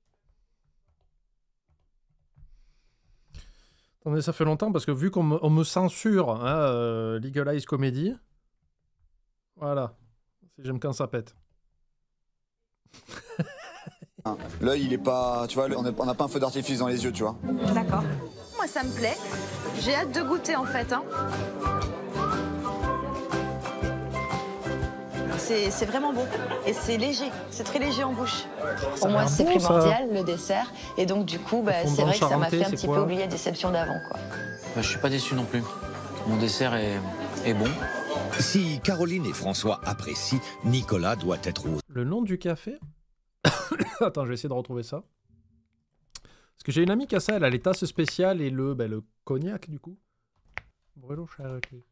Attendez, ça fait longtemps parce que vu on me censure hein, Legalize Comedy, voilà, j'aime quand ça pète. L'œil, il est pas. Tu vois, on n'a pas un feu d'artifice dans les yeux, tu vois. D'accord. Moi, ça me plaît. J'ai hâte de goûter, en fait. Hein. C'est vraiment bon. Et c'est léger. C'est très léger en bouche. Pour moi, a c'est l'air bon, primordial, le dessert. Et donc, du coup, Le fondant c'est vrai que ça m'a charentais, fait un c'est petit quoi peu oublier la déception d'avant, quoi. Je suis pas déçu non plus. Mon dessert est bon. Si Caroline et François apprécient, Nicolas doit être au... Le nom du café Attends, je vais essayer de retrouver ça. Parce que j'ai une amie qui a ça, elle a les tasses spéciales et le cognac, du coup. Brûlot charretté.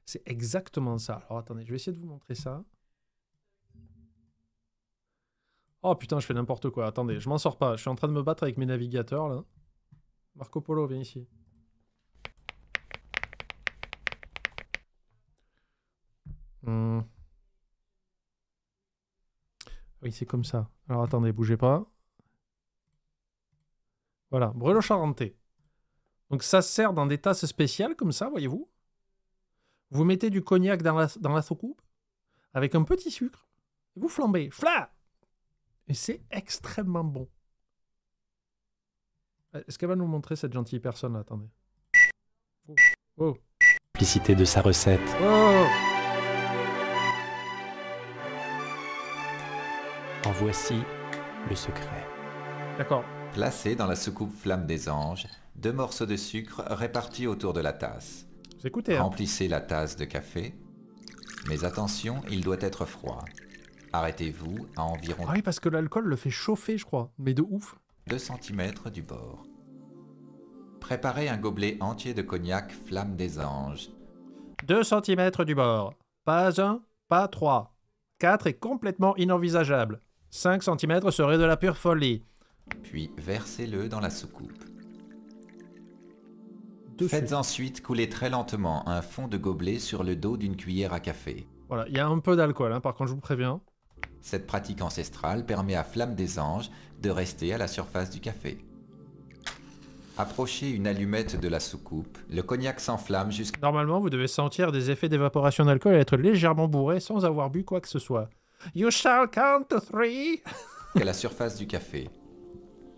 C'est exactement ça. Alors attendez, je vais essayer de vous montrer ça. Oh putain, je fais n'importe quoi. Attendez, je m'en sors pas. Je suis en train de me battre avec mes navigateurs, là. Marco Polo, viens ici. Oui, c'est comme ça. Alors attendez, bougez pas. Voilà, brûlot charentais. Donc ça sert dans des tasses spéciales comme ça, voyez-vous. Vous mettez du cognac dans la soucoupe avec un petit sucre et vous flambez. Fla! Et c'est extrêmement bon. Est-ce qu'elle va nous montrer cette gentille personne là? Attendez. Oh. Simplicité de sa recette. Oh. En voici le secret. D'accord. Placez dans la soucoupe flamme des anges 2 morceaux de sucre répartis autour de la tasse. Vous écoutez, hein? Remplissez la tasse de café. Mais attention, il doit être froid. Arrêtez-vous à environ... Ah oui, parce que l'alcool le fait chauffer, je crois. Mais de ouf. 2 cm du bord. Préparez un gobelet entier de cognac flamme des anges. 2 cm du bord. Pas 1, pas 3. 4 est complètement inenvisageable. 5 cm serait de la pure folie. Puis versez-le dans la soucoupe. Dessus. Faites ensuite couler très lentement un fond de gobelet sur le dos d'une cuillère à café. Voilà, il y a un peu d'alcool, hein, par contre je vous préviens. Cette pratique ancestrale permet à Flamme des Anges de rester à la surface du café. Approchez une allumette de la soucoupe, le cognac s'enflamme jusqu'à... Normalement, vous devez sentir des effets d'évaporation d'alcool et être légèrement bourré sans avoir bu quoi que ce soit. You shall count to 3. à la surface du café.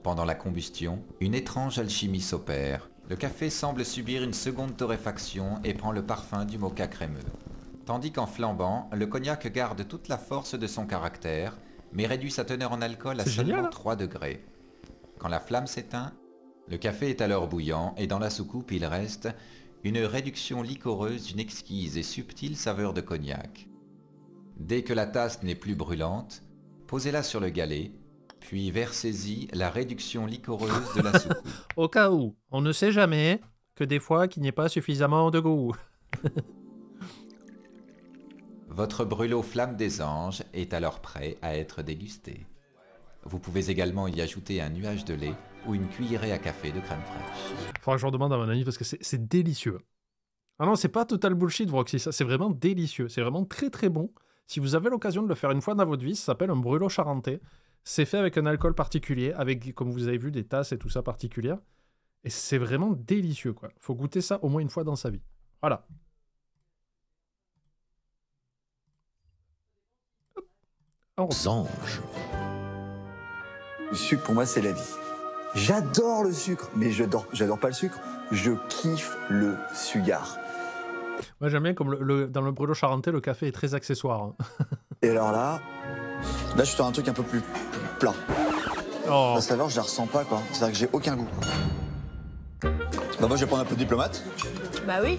Pendant la combustion, une étrange alchimie s'opère. Le café semble subir une seconde torréfaction et prend le parfum du moka crémeux. Tandis qu'en flambant, le cognac garde toute la force de son caractère, mais réduit sa teneur en alcool à seulement 3 degrés. Quand la flamme s'éteint, le café est alors bouillant et dans la soucoupe il reste une réduction liquoreuse d'une exquise et subtile saveur de cognac. Dès que la tasse n'est plus brûlante, posez-la sur le galet, puis versez-y la réduction liquoreuse de la soucoupe. Au cas où, on ne sait jamais que des fois qu'il n'y ait pas suffisamment de goût. Votre brûlot flamme des anges est alors prêt à être dégusté. Vous pouvez également y ajouter un nuage de lait ou une cuillerée à café de crème fraîche. Faudra que je redemande à mon ami parce que c'est délicieux. Ah non, c'est pas total bullshit, Vroxy, ça c'est vraiment délicieux. C'est vraiment très très bon. Si vous avez l'occasion de le faire une fois dans votre vie, ça s'appelle un brûlot charentais. C'est fait avec un alcool particulier, avec, comme vous avez vu, des tasses et tout ça particulières. Et c'est vraiment délicieux, quoi. Faut goûter ça au moins une fois dans sa vie. Voilà. Ange. Le sucre, pour moi, c'est la vie. J'adore le sucre, mais j'adore pas le sucre. Je kiffe le sugar. Moi, j'aime bien comme dans le brûlot charentais, le café est très accessoire. Hein. Et alors là, je suis sur un truc un peu plus plat. Oh. La saveur, je la ressens pas, quoi. C'est-à-dire que j'ai aucun goût. Bah moi, je vais prendre un peu de diplomate. Bah oui.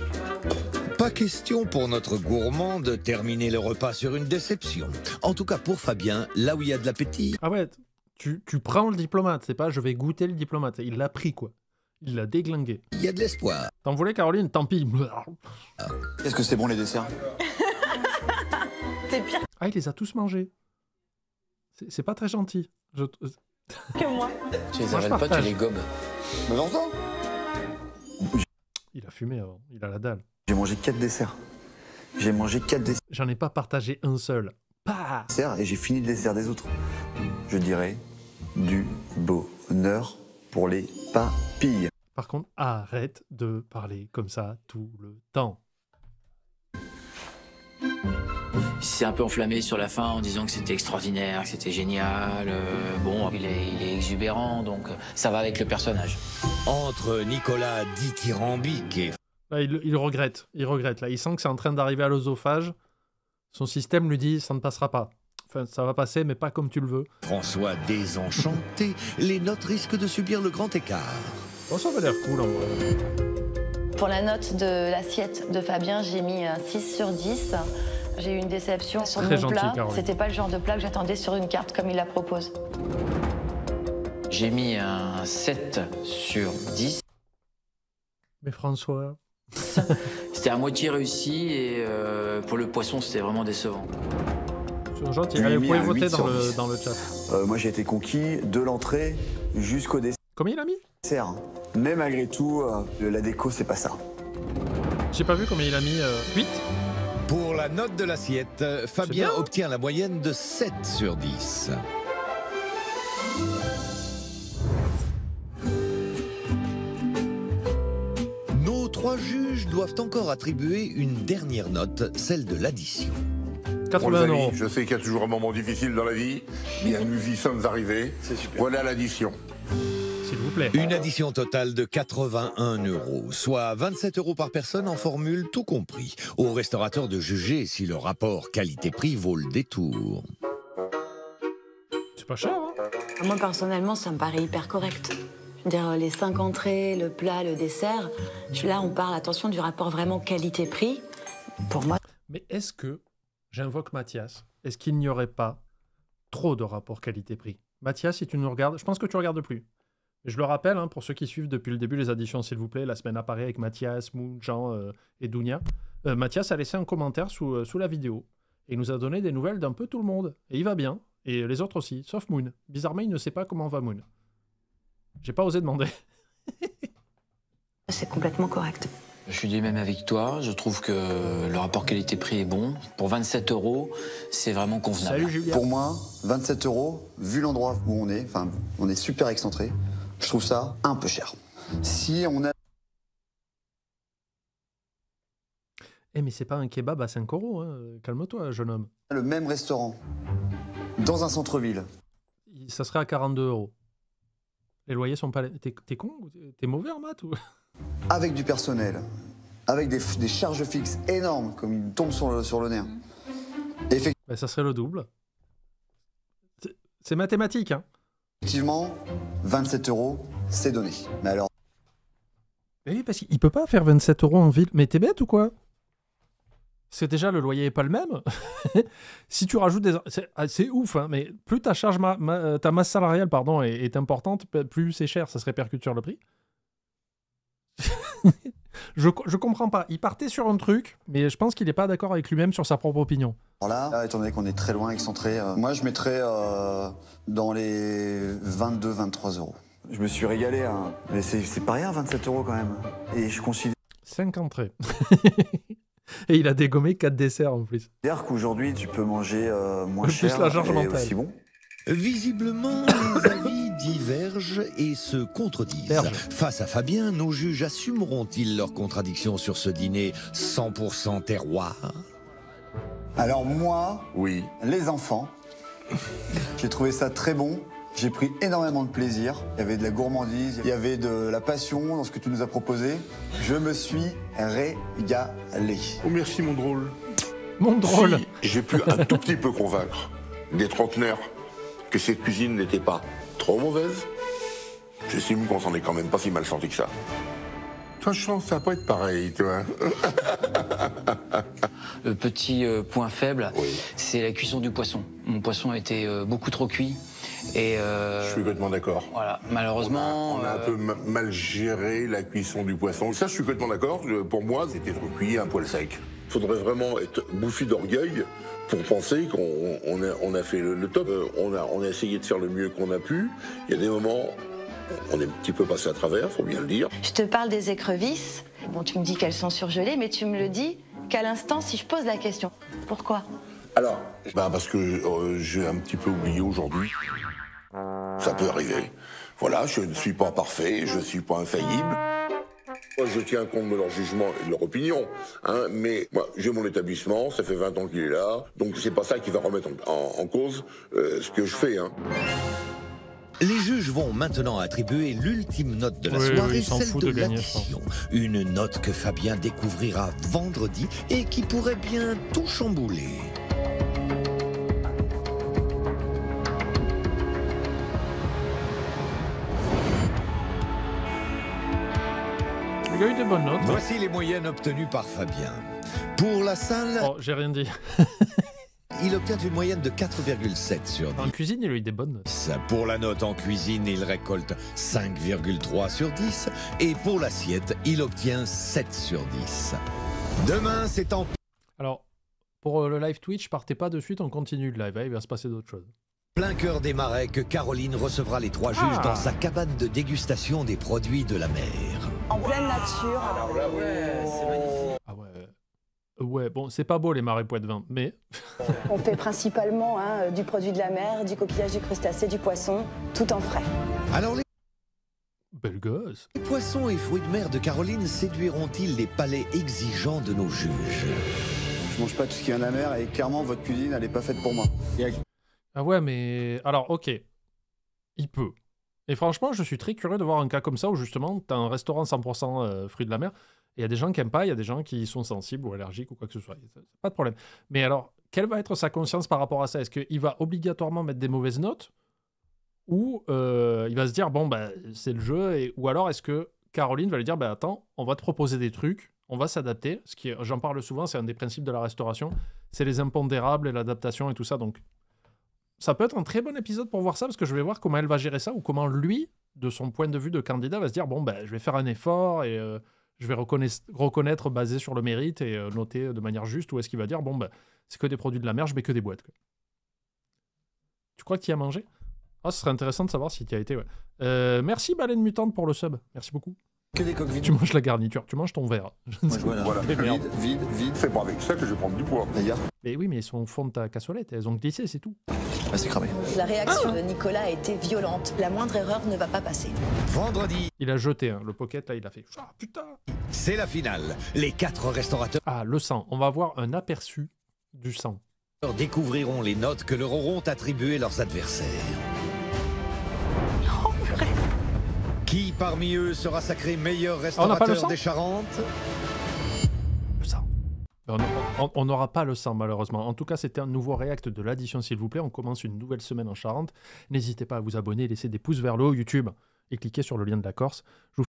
Pas question pour notre gourmand de terminer le repas sur une déception. En tout cas pour Fabien, là où il y a de l'appétit. Ah ouais, tu prends le diplomate, c'est pas je vais goûter le diplomate. Il l'a pris, quoi. Il l'a déglingué. Il y a de l'espoir. T'en voulais, Caroline? Tant pis. Est-ce que c'est bon les desserts? C'est pire Ah, il les a tous mangés. C'est pas très gentil. que moi. Tu les avales pas, tu les gobes. Mais j'entends. Il a fumé avant, il a la dalle. J'ai mangé 4 desserts. J'ai mangé 4 desserts. J'en ai pas partagé un seul. Pas. Et j'ai fini le dessert des autres. Je dirais du bonheur pour les papilles. Par contre, arrête de parler comme ça tout le temps. Il s'est un peu enflammé sur la fin en disant que c'était extraordinaire, que c'était génial. Bon, il est exubérant, donc ça va avec le personnage. Entre Nicolas dithyrambique et... Là, il regrette. Il regrette. Là, il sent que c'est en train d'arriver à l'œsophage. Son système lui dit ça ne passera pas. Enfin, ça va passer, mais pas comme tu le veux. François désenchanté, les notes risquent de subir le grand écart. Oh, ça va l'air cool en vrai. Pour la note de l'assiette de Fabien, j'ai mis un 6 sur 10. J'ai eu une déception sur Très mon gentil, plat. Caroline. C'était pas le genre de plat que j'attendais sur une carte comme il la propose. J'ai mis un 7 sur 10. Mais François... C'était à moitié réussi et pour le poisson, c'était vraiment décevant. C'est gentil. Allez, vous pouvez voter dans le chat. Moi, j'ai été conquis de l'entrée jusqu'au dessert. Combien il a mis? Mais malgré tout, la déco, c'est pas ça. J'ai pas vu combien il a mis. 8. Pour la note de l'assiette, Fabien obtient la moyenne de 7 sur 10. Nos 3 juges doivent encore attribuer une dernière note, celle de l'addition. 81 €. €. Je sais qu'il y a toujours un moment difficile dans la vie, mais à nous y sommes arrivés. Voilà l'addition. s'il vous plaît. Une addition totale de 81 €, soit 27 € par personne en formule tout compris. Au restaurateur de juger si le rapport qualité-prix vaut le détour. C'est pas cher, hein? Moi, personnellement, ça me paraît hyper correct. Je veux dire, les 5 entrées, le plat, le dessert, là, on parle, attention, du rapport vraiment qualité-prix. Pour moi... Mais est-ce que, j'invoque Mathias, est-ce qu'il n'y aurait pas trop de rapport qualité-prix? Mathias, si tu nous regardes, je pense que tu ne regardes plus. Je le rappelle, hein, pour ceux qui suivent depuis le début les additions, s'il vous plaît, la semaine apparaît avec Mathias, Moon, Jean et Dounia. Mathias a laissé un commentaire sous la vidéo et il nous a donné des nouvelles d'un peu tout le monde. Et il va bien, et les autres aussi, sauf Moon. Bizarrement, il ne sait pas comment va Moon. J'ai pas osé demander. C'est complètement correct. Je suis du même avec toi, je trouve que le rapport qualité-prix est bon. Pour 27 €, c'est vraiment convenable. Salut Julien. Pour moi, 27 €, vu l'endroit où on est super excentré, je trouve ça un peu cher. Si on a... Eh mais c'est pas un kebab à 5 €, hein. Calme-toi, jeune homme. le même restaurant dans un centre-ville, Ça serait à 42 €. Les loyers sont pas... T'es con? T'es mauvais en maths ou... avec du personnel, avec des charges fixes énormes, comme ils tombent sur le nerf. Ben, ça serait le double. C'est mathématique, hein. Effectivement, 27 €, c'est donné. Mais alors... Mais oui, parce qu'il peut pas faire 27 € en ville. Mais t'es bête ou quoi? C'est déjà le loyer est pas le même. Si tu rajoutes des... C'est ouf, hein, mais plus ta charge, ta masse salariale pardon, est importante, plus c'est cher, ça se répercute sur le prix. je comprends pas. Il partait sur un truc, mais je pense qu'il n'est pas d'accord avec lui-même sur sa propre opinion. Alors là, étant donné qu'on est très loin, excentré, moi je mettrais dans les 22-23 €. Je me suis régalé, hein. Mais c'est pas rien, 27 € quand même. Et je considère... 5 entrées. Et il a dégommé 4 desserts en plus. C'est-à-dire qu'aujourd'hui, tu peux manger moins plus cher la charge et mentale. aussi bon. Visiblement, les avis divergent et se contredisent. Face à Fabien, nos juges assumeront-ils leurs contradictions sur ce dîner 100% terroir? Alors moi, oui, les enfants, j'ai trouvé ça très bon. J'ai pris énormément de plaisir. Il y avait de la gourmandise, il y avait de la passion dans ce que tu nous as proposé. Je me suis régalé. Oh, merci mon drôle. Mon drôle. Si j'ai pu un tout petit peu convaincre des trentenaires que cette cuisine n'était pas trop mauvaise, j'estime qu'on s'en est quand même pas si mal sorti que ça. Toi, je sens que ça va pas être pareil, toi. Le petit point faible, c'est la cuisson du poisson. Mon poisson a été beaucoup trop cuit. Et je suis complètement d'accord. Voilà, malheureusement... On a un peu mal géré la cuisson du poisson. Ça, je suis complètement d'accord. Pour moi, c'était trop cuit, un poil sec. Il faudrait vraiment être bouffi d'orgueil pour penser qu'on a fait le top. On a essayé de faire le mieux qu'on a pu. Il y a des moments, on est un petit peu passé à travers, faut bien le dire. Je te parle des écrevisses. Bon, tu me dis qu'elles sont surgelées, mais tu me le dis qu'à l'instant, si je pose la question. Pourquoi? Alors, parce que j'ai un petit peu oublié aujourd'hui. Ça peut arriver. Voilà, je ne suis pas parfait, je ne suis pas infaillible. Moi, je tiens compte de leur jugement et de leur opinion. Hein, mais moi, j'ai mon établissement, ça fait 20 ans qu'il est là. Donc, c'est pas ça qui va remettre en cause ce que je fais. Hein. Les juges vont maintenant attribuer l'ultime note de la soirée, celle de l'addition. Une note que Fabien découvrira vendredi et qui pourrait bien tout chambouler. Il y a eu des bonnes notes. Voici les moyennes obtenues par Fabien. Pour la salle... Oh, j'ai rien dit. Il obtient une moyenne de 4,7 sur 10. En cuisine, il a eu des bonnes notes. Pour la note en cuisine, il récolte 5,3 sur 10. Et pour l'assiette, il obtient 7 sur 10. Demain, c'est en... Alors, pour le live Twitch, partez pas de suite, on continue le live. Hein, il va se passer d'autres choses. Plein cœur des marais que Caroline recevra les 3 juges dans sa cabane de dégustation des produits de la mer. En pleine nature. Alors là, ouais, c'est magnifique. Ah ouais. Ouais, bon, c'est pas beau les marais Poitevin, mais... On fait principalement du produit de la mer, du coquillage, du crustacé, du poisson, tout en frais. Alors les... Belle gosse. Les poissons et fruits de mer de Caroline séduiront-ils les palais exigeants de nos juges? Je mange pas tout ce qui vient de la mer et clairement, votre cuisine, elle est pas faite pour moi. Ah ouais, mais... Alors, ok. Il peut. Et franchement, je suis très curieux de voir un cas comme ça où justement, tu as un restaurant 100% fruits de la mer. Il y a des gens qui n'aiment pas, il y a des gens qui sont sensibles ou allergiques ou quoi que ce soit. Pas de problème. Mais alors, quelle va être sa conscience par rapport à ça? Est-ce qu'il va obligatoirement mettre des mauvaises notes? Ou il va se dire, bon, bah, c'est le jeu. Ou alors, est-ce que Caroline va lui dire, bah, attends, on va te proposer des trucs, on va s'adapter. J'en parle souvent, c'est un des principes de la restauration. C'est les impondérables et l'adaptation et tout ça. Donc, ça peut être un très bon épisode pour voir ça, parce que je vais voir comment elle va gérer ça, ou comment lui, de son point de vue de candidat, va se dire, bon, bah, je vais faire un effort et je vais reconnaître basé sur le mérite et noter de manière juste, ou est-ce qu'il va dire, bon, bah, c'est que des produits de la mer, je mets que des boîtes. Quoi. Tu crois que tu y as mangé? Ah, ce serait intéressant de savoir si tu y as été, ouais. Merci, Baleine Mutante, pour le sub. Merci beaucoup. Que des coques vides. Tu manges la garniture, tu manges ton verre. Voilà, vide, c'est pas avec ça que je vais prendre du poids. D'ailleurs. Mais oui, mais ils sont au fond de ta cassolette, elles ont glissé, c'est tout. Ah, c'est cramé. La réaction de Nicolas a été violente. La moindre erreur ne va pas passer. Vendredi, Il a jeté, hein, le pocket, là, il a fait « Ah, putain !» c'est la finale. Les 4 restaurateurs Ah, le sang. On va avoir un aperçu du sang. découvriront les notes que leur auront attribuées leurs adversaires. Qui parmi eux sera sacré meilleur on n'a pas le restaurateur sang des Charentes? Le sang. On n'aura pas le sang, malheureusement. En tout cas, c'était un nouveau react de l'addition, s'il vous plaît. On commence une nouvelle semaine en Charente. N'hésitez pas à vous abonner, laisser des pouces vers le haut YouTube et cliquez sur le lien de la Corse. Je vous